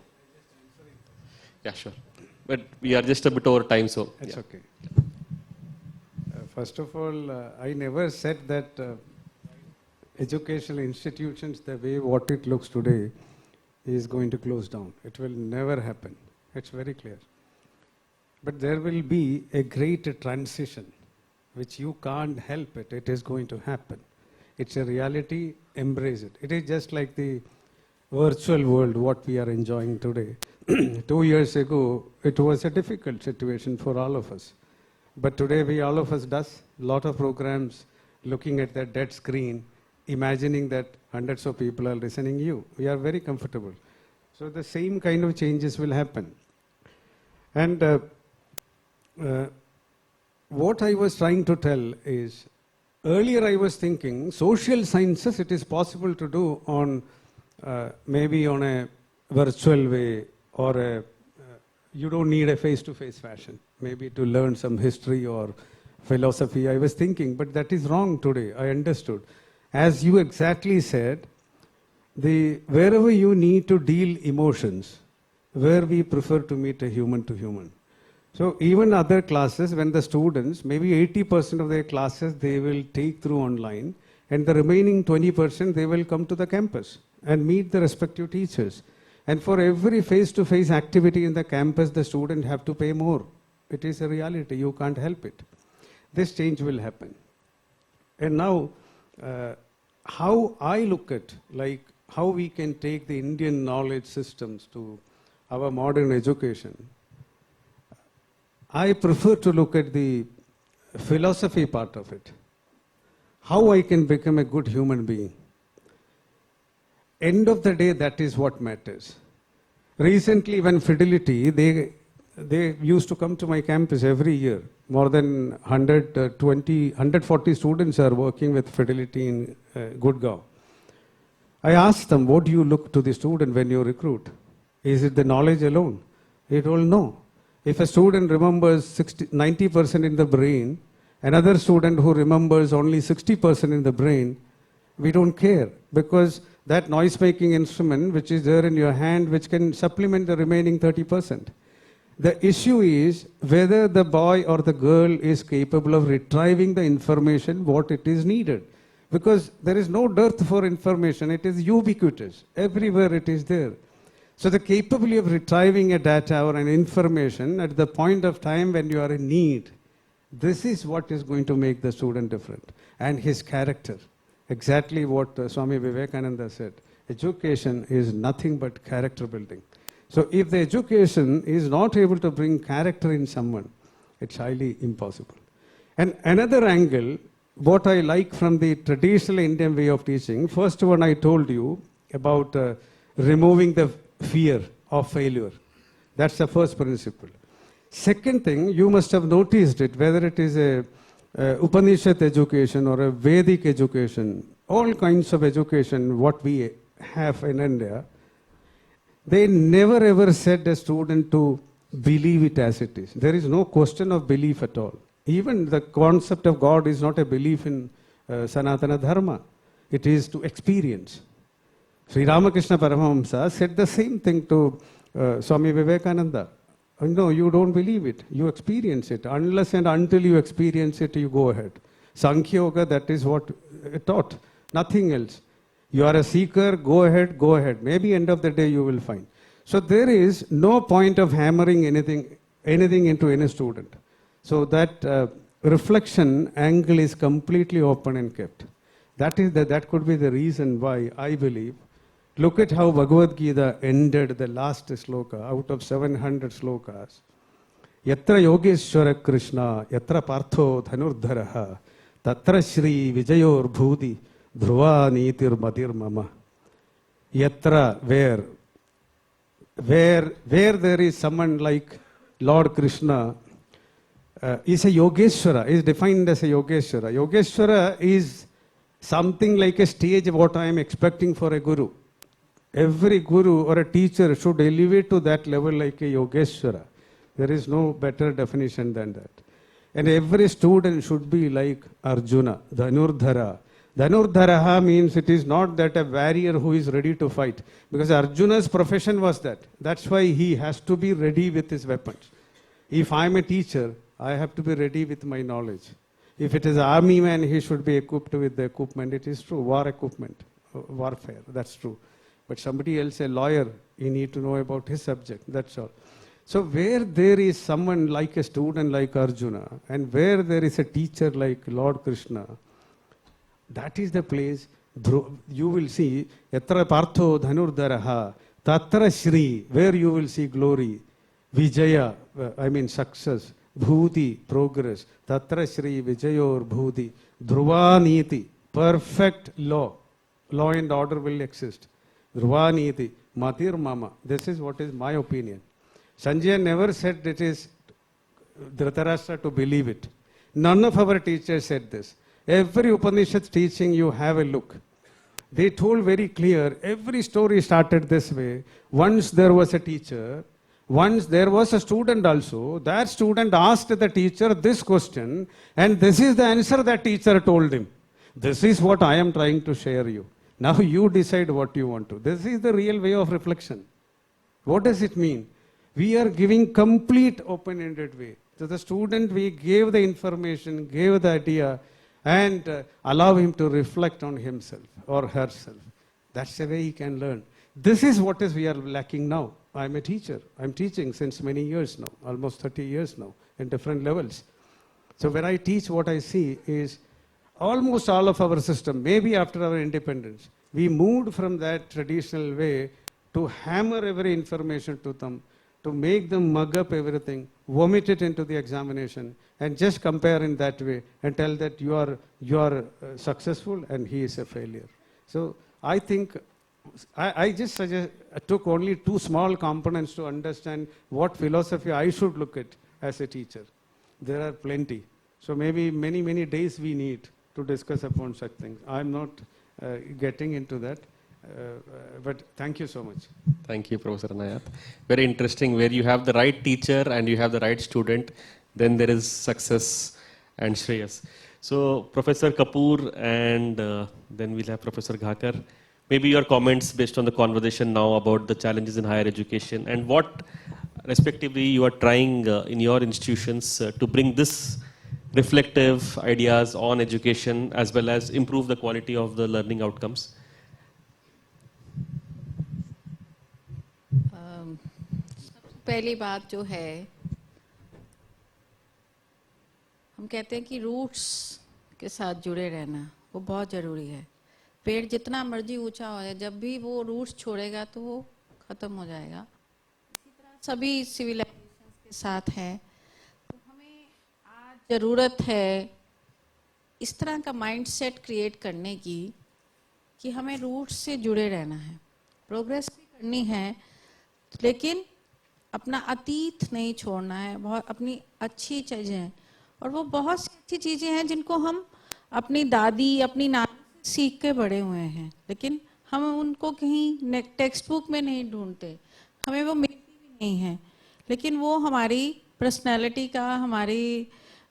Yeah, sure. But we are just a bit over time, so It's yeah. okay. First of all, I never said that educational institutions, the way what it looks today, is going to close down. It will never happen. It's very clear. But there will be a great transition, which you can't help it. It is going to happen. It's a reality. Embrace it. It is just like the virtual world, what we are enjoying today. 2 years ago, it was a difficult situation for all of us. But today, all of us does a lot of programs, looking at that dead screen, imagining that hundreds of people are listening to you. We are very comfortable. So the same kind of changes will happen. And what I was trying to tell is, earlier I was thinking social sciences it is possible to do on maybe on a virtual way, or you don't need a face-to-face fashion, maybe to learn some history or philosophy. I was thinking, but that is wrong today. I understood. As you exactly said, wherever you need to deal emotions, where we prefer to meet a human to human. So even other classes, when the students, maybe 80% of their classes they will take through online, and the remaining 20% they will come to the campus and meet the respective teachers. And for every face-to-face activity in the campus, the student have to pay more. It is a reality, you can't help it. This change will happen. And now, how I look at, like, how we can take the Indian knowledge systems to our modern education, I prefer to look at the philosophy part of it. How I can become a good human being. End of the day, that is what matters. Recently, when Fidelity, they used to come to my campus every year. More than 140 students are working with Fidelity in Gurgaon. I asked them, what do you look to the student when you recruit? Is it the knowledge alone? They told no. If a student remembers 90% in the brain, another student who remembers only 60% in the brain, we don't care, because that noise-making instrument which is there in your hand, which can supplement the remaining 30%. The issue is whether the boy or the girl is capable of retrieving the information what it is needed. Because there is no dearth for information, it is ubiquitous. Everywhere it is there. So the capability of retrieving a data or an information at the point of time when you are in need, this is what is going to make the student different. And his character. Exactly what Swami Vivekananda said. Education is nothing but character building. So if the education is not able to bring character in someone, it's highly impossible. And another angle, what I like from the traditional Indian way of teaching, first one I told you about removing the fear of failure. That's the first principle. Second thing, you must have noticed it, whether it is a Upanishad education or a Vedic education, all kinds of education, what we have in India, they never ever said a student to believe it as it is. There is no question of belief at all. Even the concept of God is not a belief in Sanatana Dharma. It is to experience. Sri Ramakrishna Paramahamsa said the same thing to Swami Vivekananda. No, you don't believe it. You experience it. Unless and until you experience it, you go ahead. Sankhya Yoga, that is what it taught. Nothing else. You are a seeker, go ahead, go ahead. Maybe end of the day you will find. So there is no point of hammering anything into any student. So that reflection angle is completely open and kept. That could be the reason why I believe. Look at how Bhagavad Gita ended the last sloka out of 700 slokas. Yatra Yogeshwara Krishna, Yatra Partho Dhanurdharaha, Tatra Shri Vijayor Bhudi, Dhruva Nitir Matir Mama. Yatra, where there is someone like Lord Krishna, is a Yogeshwara, is defined as a Yogeshwara. Yogeshwara is something like a stage of what I am expecting for a guru. Every guru or a teacher should elevate to that level like a Yogeshwara. There is no better definition than that. And every student should be like Arjuna, Dhanurdhara. Dhanurdharaha means it is not that a warrior who is ready to fight. Because Arjuna's profession was that. That's why he has to be ready with his weapons. If I am a teacher, I have to be ready with my knowledge. If it is an army man, he should be equipped with the equipment. It is true, war equipment, warfare, that's true. But somebody else, a lawyer, you need to know about his subject, that's all. So where there is someone like a student like Arjuna, and where there is a teacher like Lord Krishna, that is the place you will see, Yatra Partho Dhanurdharaha, Tatra Shri, where you will see glory, Vijaya, success, Bhudi, progress, Tatra Shri Vijayor Bhudi, Dhruva Niti, perfect law and order will exist. Dhruva Niti, Matir Mama. This is what is my opinion. Sanjay never said it is Dhritarashtra to believe it. None of our teachers said this. Every Upanishad teaching, you have a look. They told very clear, every story started this way. Once there was a teacher, Once there was a student also, that student asked the teacher this question, and this is the answer that teacher told him. This is what I am trying to share you. Now you decide what you want to. This is the real way of reflection. What does it mean? We are giving complete open-ended way. To the student, we gave the information, gave the idea, and allow him to reflect on himself or herself. That's the way he can learn. This is what is we are lacking now. I'm a teacher. I'm teaching since many years now, almost 30 years now, in different levels. So when I teach, what I see is almost all of our system, maybe after our independence, we moved from that traditional way to hammer every information to them, to make them mug up everything, vomit it into the examination, and just compare in that way and tell that you are successful and he is a failure. So I think I just suggest, I took only 2 small components to understand what philosophy I should look at as a teacher. There are plenty. So maybe many, many days we need to discuss upon such things. I'm not getting into that, but thank you so much. Thank you, Professor Anayat. Very interesting, where you have the right teacher and you have the right student, then there is success and shreyas. So, Professor Kapoor and then we'll have Professor Ghakar. Maybe your comments based on the conversation now about the challenges in higher education and what respectively you are trying in your institutions to bring this reflective ideas on education as well as improve the quality of the learning outcomes. पहली बात जो है, हम कहते हैं कि roots के साथ जुड़े रहना वो बहुत ज़रूरी है. पेड़ जितना मर्जी ऊंचा हो जाए, जब भी वो रूट्स छोड़ेगा तो वो ख़त्म हो जाएगा. इसी तरह सभी सिविलाइजेशन के साथ है. तो हमें आज ज़रूरत है इस तरह का माइंडसेट क्रिएट करने की कि हमें रूट्स से जुड़े रहना है. प्रोग्रेस भी करनी है, लेकिन अपना अतीत नहीं छोड़ना है. बहुत अपनी अच्छी चीज़ें हैं, और वो बहुत सी अच्छी चीज़ें हैं जिनको हम अपनी दादी अपनी नानी से सीख के बड़े हुए हैं, लेकिन हम उनको कहीं टेक्स्ट बुक में नहीं ढूंढते. हमें वो मिलती भी नहीं है, लेकिन वो हमारी पर्सनैलिटी का, हमारी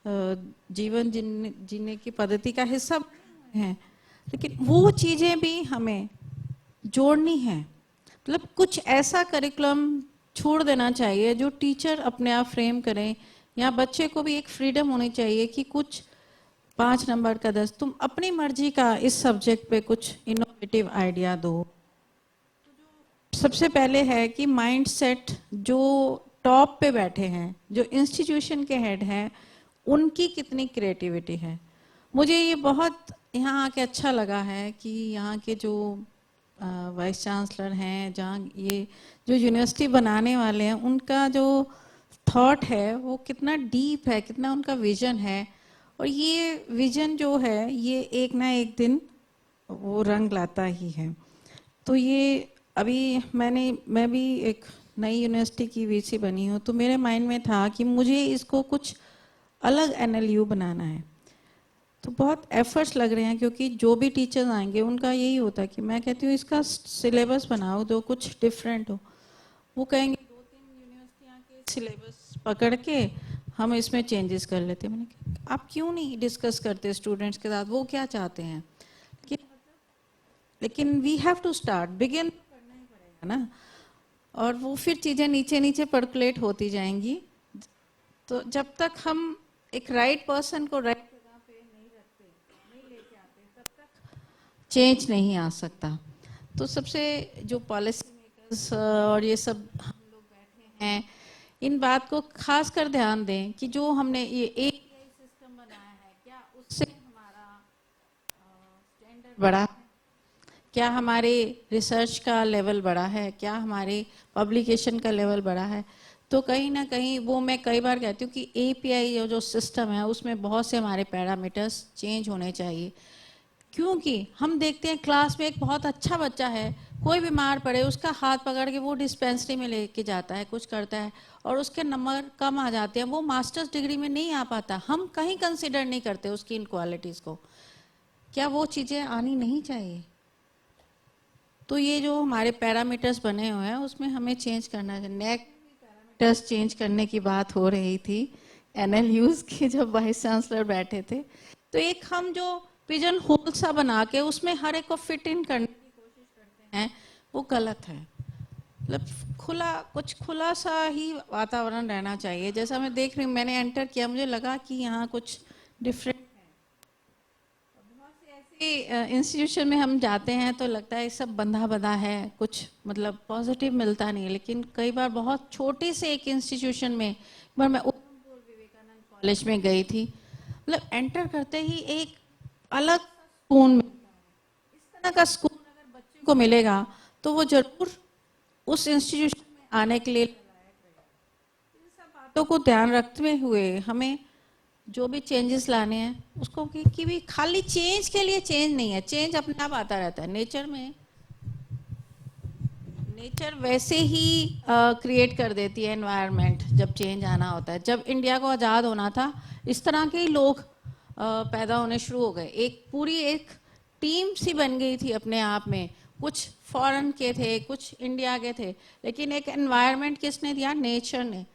जीवन जीने की पद्धति का हिस्सा है. लेकिन वो चीज़ें भी हमें जोड़नी है. मतलब कुछ ऐसा करिकुलम छोड़ देना चाहिए जो टीचर अपने आप फ्रेम करें, या बच्चे को भी एक फ्रीडम होनी चाहिए कि कुछ 5 नंबर का 10 तुम अपनी मर्जी का इस सब्जेक्ट पे कुछ इनोवेटिव आइडिया दो. सबसे पहले है कि माइंडसेट जो टॉप पे बैठे हैं, जो इंस्टीट्यूशन के हेड हैं, उनकी कितनी क्रिएटिविटी है. मुझे ये बहुत यहाँ आके अच्छा लगा है कि यहाँ के जो वाइस चांसलर हैं, जहाँ ये जो यूनिवर्सिटी बनाने वाले हैं, उनका जो थॉट है वो कितना डीप है, कितना उनका विजन है. और ये विजन जो है ये एक ना एक दिन वो रंग लाता ही है. तो ये अभी मैं भी एक नई यूनिवर्सिटी की वीसी बनी हूँ, तो मेरे माइंड में था कि मुझे इसको कुछ अलग NLU बनाना है. तो बहुत एफर्ट्स लग रहे हैं, क्योंकि जो भी टीचर्स आएंगे उनका यही होता है कि मैं कहती हूँ इसका सिलेबस बनाओ जो कुछ डिफरेंट हो. वो कहेंगे 2-3 यूनिवर्सिटियाँ के सिलेबस पकड़ के हम इसमें चेंजेस कर लेते हैं. मैंने कहा आप क्यों नहीं डिस्कस करते स्टूडेंट्स के साथ, वो क्या चाहते हैं. लेकिन we have to start, begin करना ही पड़ेगा ना. और वो फिर चीज़ें नीचे नीचे पर्कुलेट होती जाएंगी. तो जब तक हम एक राइट पर्सन को राइट जगह पे नहीं रखते, नहीं लेके आते, तब तक चेंज नहीं आ सकता. तो सबसे जो पॉलिसी मेकर्स और ये सब हम लोग बैठे हैं, इन बात को खास कर ध्यान दें कि जो हमने ये API सिस्टम बनाया है, क्या उससे हमारा स्टैंडर्ड बढ़ा है, क्या हमारे रिसर्च का लेवल बढ़ा है, क्या हमारे पब्लिकेशन का लेवल बढ़ा है. तो कहीं ना कहीं वो मैं कई बार कहती हूँ कि API जो सिस्टम है उसमें बहुत से हमारे पैरामीटर्स चेंज होने चाहिए. क्योंकि हम देखते हैं क्लास में एक बहुत अच्छा बच्चा है, कोई बीमार पड़े उसका हाथ पकड़ के वो डिस्पेंसरी में लेके जाता है, कुछ करता है, और उसके नंबर कम आ जाते हैं, वो मास्टर्स डिग्री में नहीं आ पाता. हम कहीं कंसिडर नहीं करते उसकी इन क्वालिटीज़ को. क्या वो चीज़ें आनी नहीं चाहिए? तो ये जो हमारे पैरामीटर्स बने हुए हैं उसमें हमें चेंज करना चाहिए. NAAC कैरेक्टर्स चेंज करने की बात हो रही थी, NLUs के जब वाइस चांसलर बैठे थे, तो एक हम जो पिजन होल सा बना के उसमें हर एक को फिट इन करने की कोशिश करते हैं, वो गलत है। मतलब कुछ खुला सा ही वातावरण रहना चाहिए। जैसा मैं देख रही हूँ, मैंने एंटर किया, मुझे लगा कि यहाँ कुछ डिफरेंट है। बहुत से ऐसे इंस्टीट्यूशन में हम जाते हैं तो लगता है सब बंधा बंधा है, कुछ मतलब पॉजिटिव मिलता नहीं है। लेकिन कई बार बहुत छोटे से एक इंस्टीट्यूशन में, एक बार मैं उधमपुर विवेकानंद कॉलेज में गई थी, मतलब एंटर करते ही एक अलग सुकून मिलता है। इस तरह का सुकून अगर बच्चे को मिलेगा तो वो जरूर उस इंस्टीट्यूशन में आने के लिए लायक रहेगा। इन सब बातों को ध्यान रखते हुए हमें जो भी चेंजेस लाने हैं उसको कि भी खाली चेंज के लिए चेंज नहीं है, चेंज अपने आप आता रहता है। नेचर वैसे ही क्रिएट कर देती है एनवायरनमेंट जब चेंज आना होता है। जब इंडिया को आज़ाद होना था, इस तरह के ही लोग पैदा होने शुरू हो गए। एक टीम सी बन गई थी अपने आप में। कुछ फॉरेन के थे, कुछ इंडिया के थे, लेकिन एक एनवायरनमेंट किसने दिया? नेचर ने।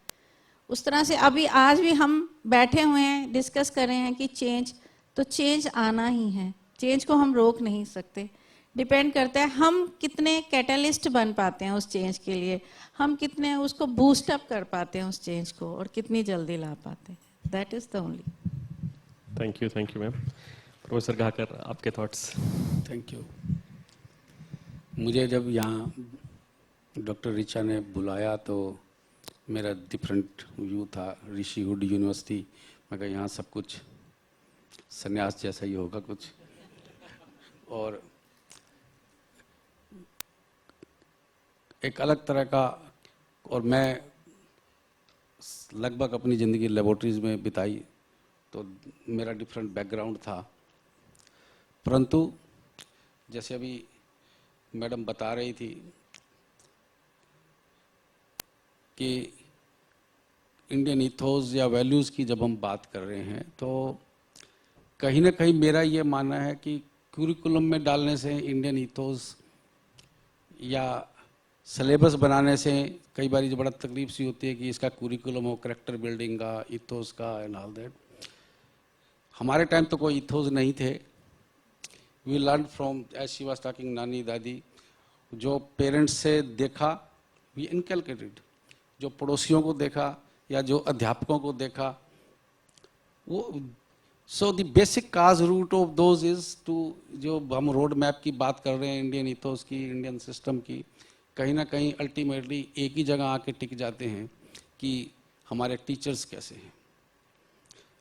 उस तरह से अभी आज भी हम बैठे हुए हैं, डिस्कस कर रहे हैं कि चेंज आना ही है। चेंज को हम रोक नहीं सकते। डिपेंड करता है हम कितने कैटलिस्ट बन पाते हैं उस चेंज के लिए, हम कितने उसको बूस्ट अप कर पाते हैं उस चेंज को, और कितनी जल्दी ला पाते हैं। That is the only. Thank you ma'am. Professor Ghakar, आपके थॉट्स। Thank you. मुझे जब यहाँ डॉक्टर रिचा ने बुलाया तो मेरा डिफरेंट व्यू था। ऋषिहुड यूनिवर्सिटी, मैं कहा यहाँ सब कुछ संन्यास जैसा ही होगा कुछ, और एक अलग तरह का। और मैं लगभग अपनी ज़िंदगी लेबोरेटरीज में बिताई, तो मेरा डिफरेंट बैकग्राउंड था। परंतु जैसे अभी मैडम बता रही थी कि इंडियन इथोस या वैल्यूज़ की जब हम बात कर रहे हैं, तो कहीं ना कहीं मेरा ये मानना है कि क्यूरिकुलम में डालने से इंडियन इथोस या सिलेबस बनाने से कई बार जो बड़ा तकलीफ सी होती है कि इसका कुरिकुलम हो करेक्टर बिल्डिंग का, इथोस का एंड ऑल दैट। हमारे टाइम तो कोई इथोस नहीं थे। We learn from, as she was talking, नानी दादी, जो पेरेंट्स से देखा वी इनकलकेटेड, जो पड़ोसियों को देखा या जो अध्यापकों को देखा वो। So the basic cause root of those is to, जो हम रोड मैप की बात कर रहे हैं इंडियन इथोस की, इंडियन सिस्टम की, कहीं ना कहीं अल्टीमेटली एक ही जगह आके टिक जाते हैं कि हमारे टीचर्स कैसे हैं।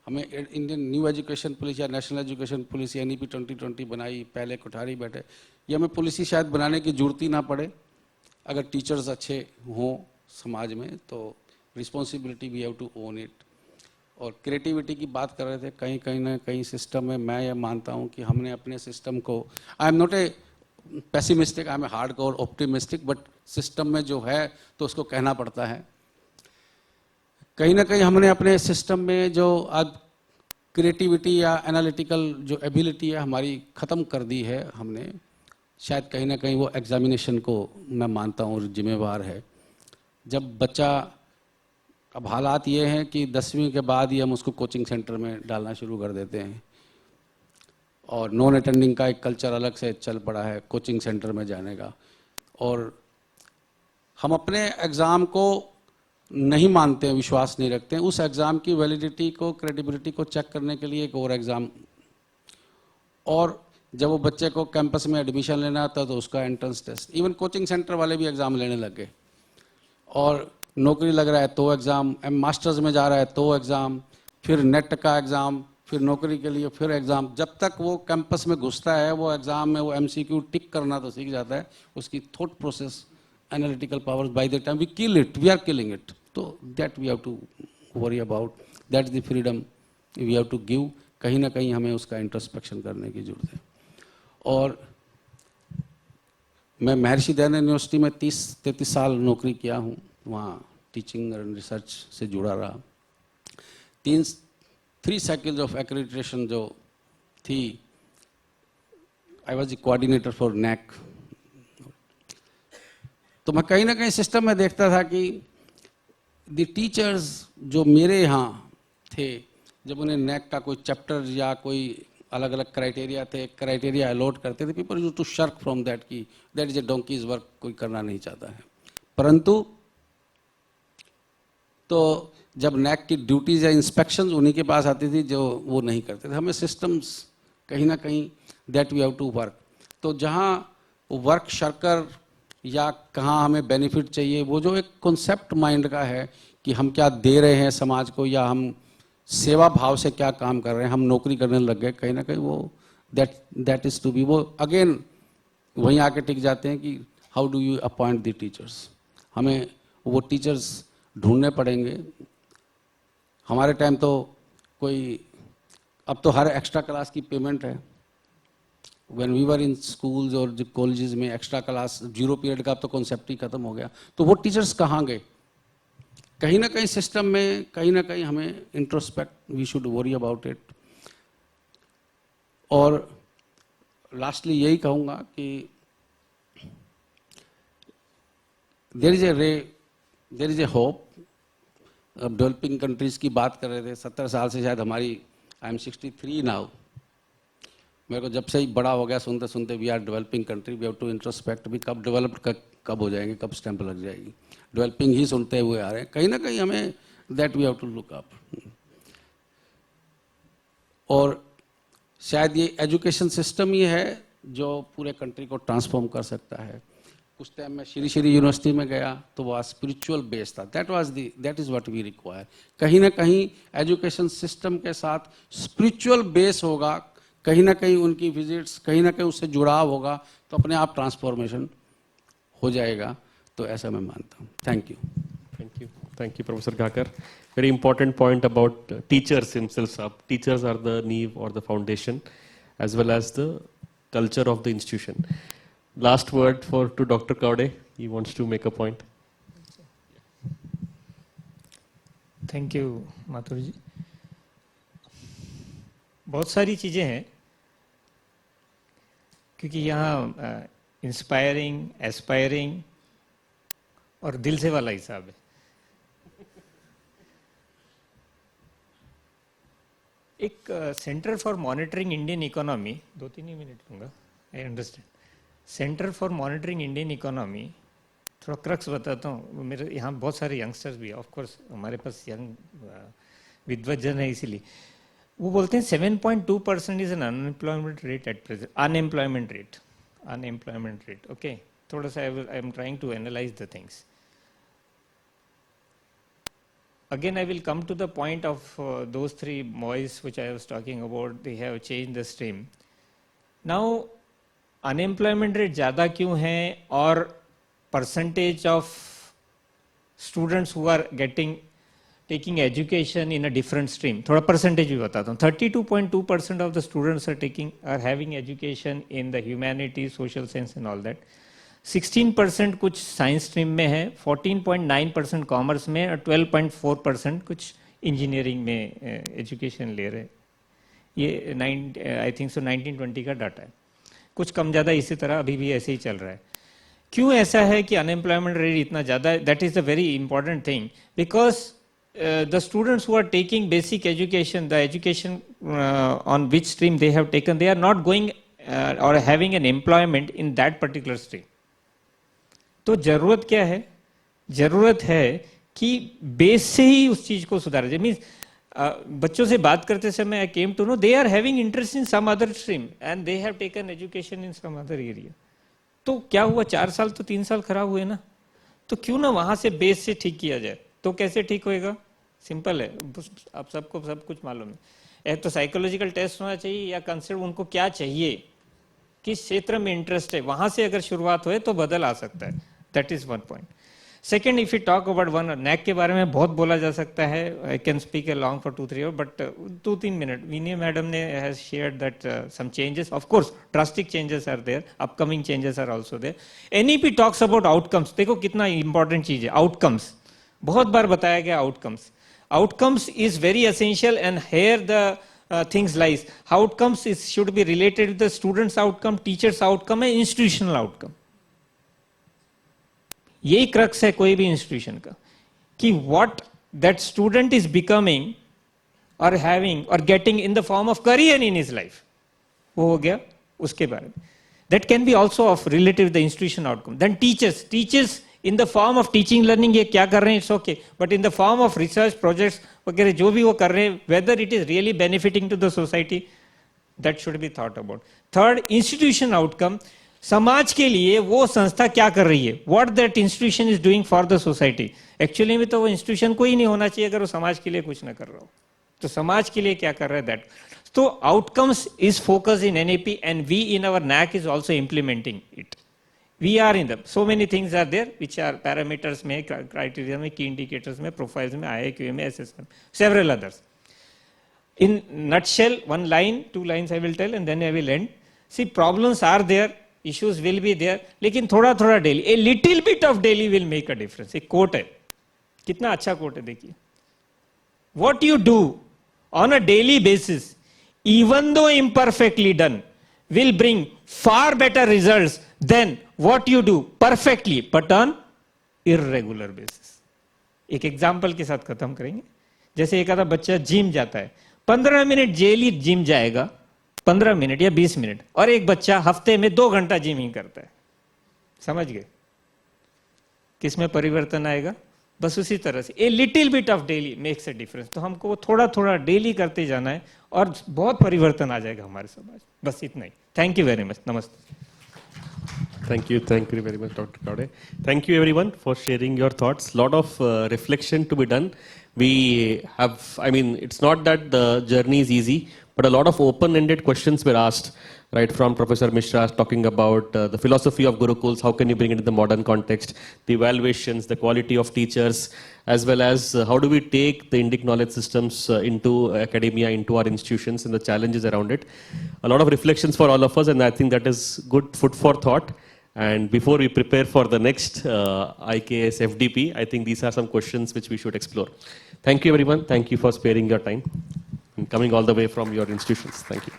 हमें इंडियन न्यू एजुकेशन पॉलिसी या नेशनल एजुकेशन पॉलिसी NEP 2020 बनाई, पहले कोठारी बैठे, ये हमें पॉलिसी शायद बनाने की जरूरत ही ना पड़े। अगर टीचर्स अच्छे हों समाज में तो responsibility we have to own it. और क्रिएटिविटी की बात कर रहे थे, कहीं ना कहीं सिस्टम में मैं ये मानता हूँ कि हमने अपने सिस्टम को, I am not a pessimistic, I am a hardcore optimistic, but system में जो है तो उसको कहना पड़ता है। कहीं ना कहीं हमने अपने सिस्टम में जो आज क्रिएटिविटी या एनालिटिकल जो एबिलिटी है हमारी ख़त्म कर दी है हमने। शायद कहीं ना कहीं वो एग्जामिनेशन को मैं मानता हूँ जिम्मेवार है। जब बच्चा, अब हालात ये हैं कि 10वीं के बाद ही हम उसको कोचिंग सेंटर में डालना शुरू कर देते हैं, और नॉन अटेंडिंग का एक कल्चर अलग से चल पड़ा है कोचिंग सेंटर में जाने का। और हम अपने एग्ज़ाम को नहीं मानते हैं, विश्वास नहीं रखते हैं। उस एग्ज़ाम की वैलिडिटी को, क्रेडिबिलिटी को चेक करने के लिए एक और एग्ज़ाम। और जब वो बच्चे को कैंपस में एडमिशन लेना था तो उसका entrance test, even coaching centre वाले भी एग्ज़ाम लेने लग गए। और नौकरी लग रहा है तो एग्ज़ाम, मास्टर्स में जा रहा है तो एग्ज़ाम, फिर नेट का एग्ज़ाम, फिर नौकरी के लिए फिर एग्ज़ाम। जब तक वो कैंपस में घुसता है वो एग्ज़ाम में वो MCQ टिक करना तो सीख जाता है, उसकी thought process, analytical powers, by the time we kill it, we are killing it. तो that we have to worry about, that is the freedom we have to give. कहीं ना कहीं हमें उसका इंट्रोस्पेक्शन करने की जरूरत है। और मैं महर्षि दयानंद यूनिवर्सिटी में 30-33 साल नौकरी किया हूँ, वहाँ टीचिंग एंड रिसर्च से जुड़ा रहा। 3 साइकिल्स ऑफ एक्रेडिटेशन जो थी, I was the coordinator for NAC। तो मैं कहीं ना कहीं सिस्टम में देखता था कि द टीचर्स जो मेरे यहाँ थे, जब उन्हें नेक का कोई चैप्टर या कोई अलग अलग क्राइटेरिया थे, क्राइटेरिया अलॉट करते थे, people used to shirk from that की that is a donkey's work, कोई करना नहीं चाहता है। परंतु तो जब नेक की ड्यूटीज या इंस्पेक्शंस उन्हीं के पास आती थी जो वो नहीं करते थे। हमें सिस्टम्स कहीं ना कहीं that we have to work. तो जहाँ वर्क शर्कर या कहाँ हमें बेनिफिट चाहिए, वो जो एक कॉन्सेप्ट माइंड का है कि हम क्या दे रहे हैं समाज को या हम सेवा भाव से क्या काम कर रहे हैं, हम नौकरी करने लग गए, कहीं ना कहीं वो दैट इज टू बी, वो अगेन वहीं आके टिक जाते हैं कि how do you appoint the teachers. हमें वो टीचर्स ढूंढने पड़ेंगे। हमारे टाइम तो कोई, अब तो हर एक्स्ट्रा क्लास की पेमेंट है। When we were in schools और कॉलेजेस में एक्स्ट्रा क्लास, जीरो पीरियड का अब तो कॉन्सेप्ट ही खत्म हो गया। तो वो टीचर्स कहाँ गए? कहीं ना कहीं सिस्टम में, कहीं ना कहीं हमें introspect, we should worry about it. और लास्टली यही कहूँगा कि there is a ray, there is a hope. अब डेवलपिंग कंट्रीज की बात कर रहे थे, 70 साल से शायद हमारी, आई एम 63 नाउ, मेरे को जब से ही बड़ा हो गया सुनते सुनते, we are developing country, we have to introspect भी, कब डेवलप्ड कब हो जाएंगे, कब स्टैंप लग जाएगी, डेवलपिंग ही सुनते हुए आ रहे हैं। कहीं ना कहीं हमें that we have to look up. और शायद ये एजुकेशन सिस्टम ही है जो पूरे कंट्री को ट्रांसफॉर्म कर सकता है। कुछ टाइम में श्री श्री यूनिवर्सिटी में गया तो वह स्पिरिचुअल बेस था, that is what we require. कहीं ना कहीं एजुकेशन सिस्टम के साथ स्पिरिचुअल बेस होगा, कहीं ना कहीं उनकी विजिट्स, कहीं ना कहीं उससे जुड़ाव होगा, तो अपने आप ट्रांसफॉर्मेशन हो जाएगा। तो ऐसा मैं मानता हूँ। Thank you, Professor Gakar. Very important point about teachers themselves. Teachers are the neve or the foundation, as well as the culture of the institution. Last word to Dr. Kaude. He wants to make a point. Thank you Mathur ji. बहुत सारी चीज़ें हैं, क्योंकि यहाँ inspiring, aspiring और दिल से वाला हिसाब है। एक centre for monitoring Indian economy, 2-3 ही मिनट लूँगा, I understand. Centre for monitoring Indian economy, थोड़ा क्रक्स बताता हूँ। मेरे यहाँ बहुत सारे यंगस्टर्स भी, ऑफ कोर्स हमारे पास यंग विद्वज्जन है, इसीलिए वो बोलते हैं 7.2% is an unemployment rate at present. Unemployment rate, okay. थोड़ा सा I am trying to analyse the things. Again, I will come to the point of those 3 boys which I was talking about. They have changed the stream. Now, unemployment rate ज़्यादा क्यों है, और percentage of students who are taking education in a different stream. थोड़ा percentage भी बताता हूँ। 32.2% of the students are having education in the humanities, social science and all that. 16% कुछ science stream में है, 14.9% कॉमर्स में, और 12.4% कुछ इंजीनियरिंग में एजुकेशन ले रहे हैं। ये आई थिंक सो 1920 का डाटा है, कुछ कम ज़्यादा इसी तरह अभी भी ऐसे ही चल रहा है। क्यों ऐसा है कि अनएम्प्लॉयमेंट रेट इतना ज़्यादा? That is the very important thing, because the students who are taking basic education, the education on which stream they have taken, they are not going or having an employment in that particular stream. तो जरूरत क्या है? जरूरत है कि base से ही उस चीज को सुधारा जाए। मीन्स बच्चों से बात करते समय I came to know they are having interest in some other stream and they have taken education in some other area. तो क्या हुआ, 4 साल तो 3 साल खराब हुए ना, तो क्यों ना वहां से बेस से ठीक किया जाए। तो कैसे ठीक होएगा? सिंपल है, आप सबको सब कुछ मालूम है। एक तो साइकोलॉजिकल टेस्ट होना चाहिए, या कंसेप्ट उनको क्या चाहिए, किस क्षेत्र में इंटरेस्ट है, वहां से अगर शुरुआत हो तो बदल आ सकता है। That is one point. Second, if you talk about one, NAAC के बारे में बहुत बोला जा सकता है। I can speak a long for 2-3 hour, but 2-3 minute. Vinay madam ने has shared that some changes, of course drastic changes are there, upcoming changes are also there. NEP talks about outcomes. देखो कितना इंपॉर्टेंट चीज है outcomes, बहुत बार बताया गया outcomes. Outcomes is very essential, and here the things lies. Outcomes should be related with the students' outcome, teachers' outcome and institutional outcome. यही crux है कोई भी इंस्टीट्यूशन का, कि what that student is becoming or having or getting in the form of career in his life. वो हो गया उसके बारे में. That can be also of relative to the institution outcome. Then teachers in the form of teaching learning ये क्या कर रहे हैं, it's okay. But in the form of research projects वगैरह जो भी वो कर रहे हैं, whether it is really benefiting to the society, that should be thought about. Third, institution outcome. समाज के लिए वो संस्था क्या कर रही है, what that institution is doing for the society. Actually में तो वो institution कोई नहीं होना चाहिए अगर वो समाज के लिए कुछ ना कर रहा हो. तो समाज के लिए क्या कर रहा है that. So outcomes is focused in NAP and we in our NAC is also implementing it. We are in them. So many things are there which are parameters में, criteria में, key indicators में, profiles में, IAQ में, assessment, several others. In nutshell, one line, 2 lines I will tell and then I will end. See, problems are there, issues will be there, लेकिन थोड़ा थोड़ा daily, a little bit of daily will make a difference. एक quote है, कितना अच्छा quote है देखिए. What you do on a daily basis, even though imperfectly done, will bring far better results than what you do perfectly but on irregular basis. एक example के साथ खत्म करेंगे. जैसे एक आधा बच्चा जिम जाता है, 15 मिनट डेली जिम जाएगा, 15 मिनट या 20 मिनट, और एक बच्चा हफ्ते में 2 घंटा जिमिंग करता है. समझ गए किसमें परिवर्तन आएगा? बस उसी तरह से a little bit of daily makes a difference. तो हमको वो थोड़ा थोड़ा डेली करते जाना है और बहुत परिवर्तन आ जाएगा हमारे समाज. बस इतना ही. Thank you very much. नमस्ते. Thank you very much, Dr. Kaude. Thank you everyone for sharing your thoughts. Lot of reflection to be done. We have, I mean, it's not that the journey is easy, but a lot of open-ended questions were asked, right from Professor Mishra talking about the philosophy of Gurukuls, how can you bring it into the modern context, the evaluations, the quality of teachers, as well as how do we take the Indic knowledge systems into academia, into our institutions and the challenges around it. A lot of reflections for all of us, and I think that is good food for thought. And before we prepare for the next IKS FDP, I think these are some questions which we should explore. Thank you everyone. Thank you for sparing your time and coming all the way from your institutions. Thank you.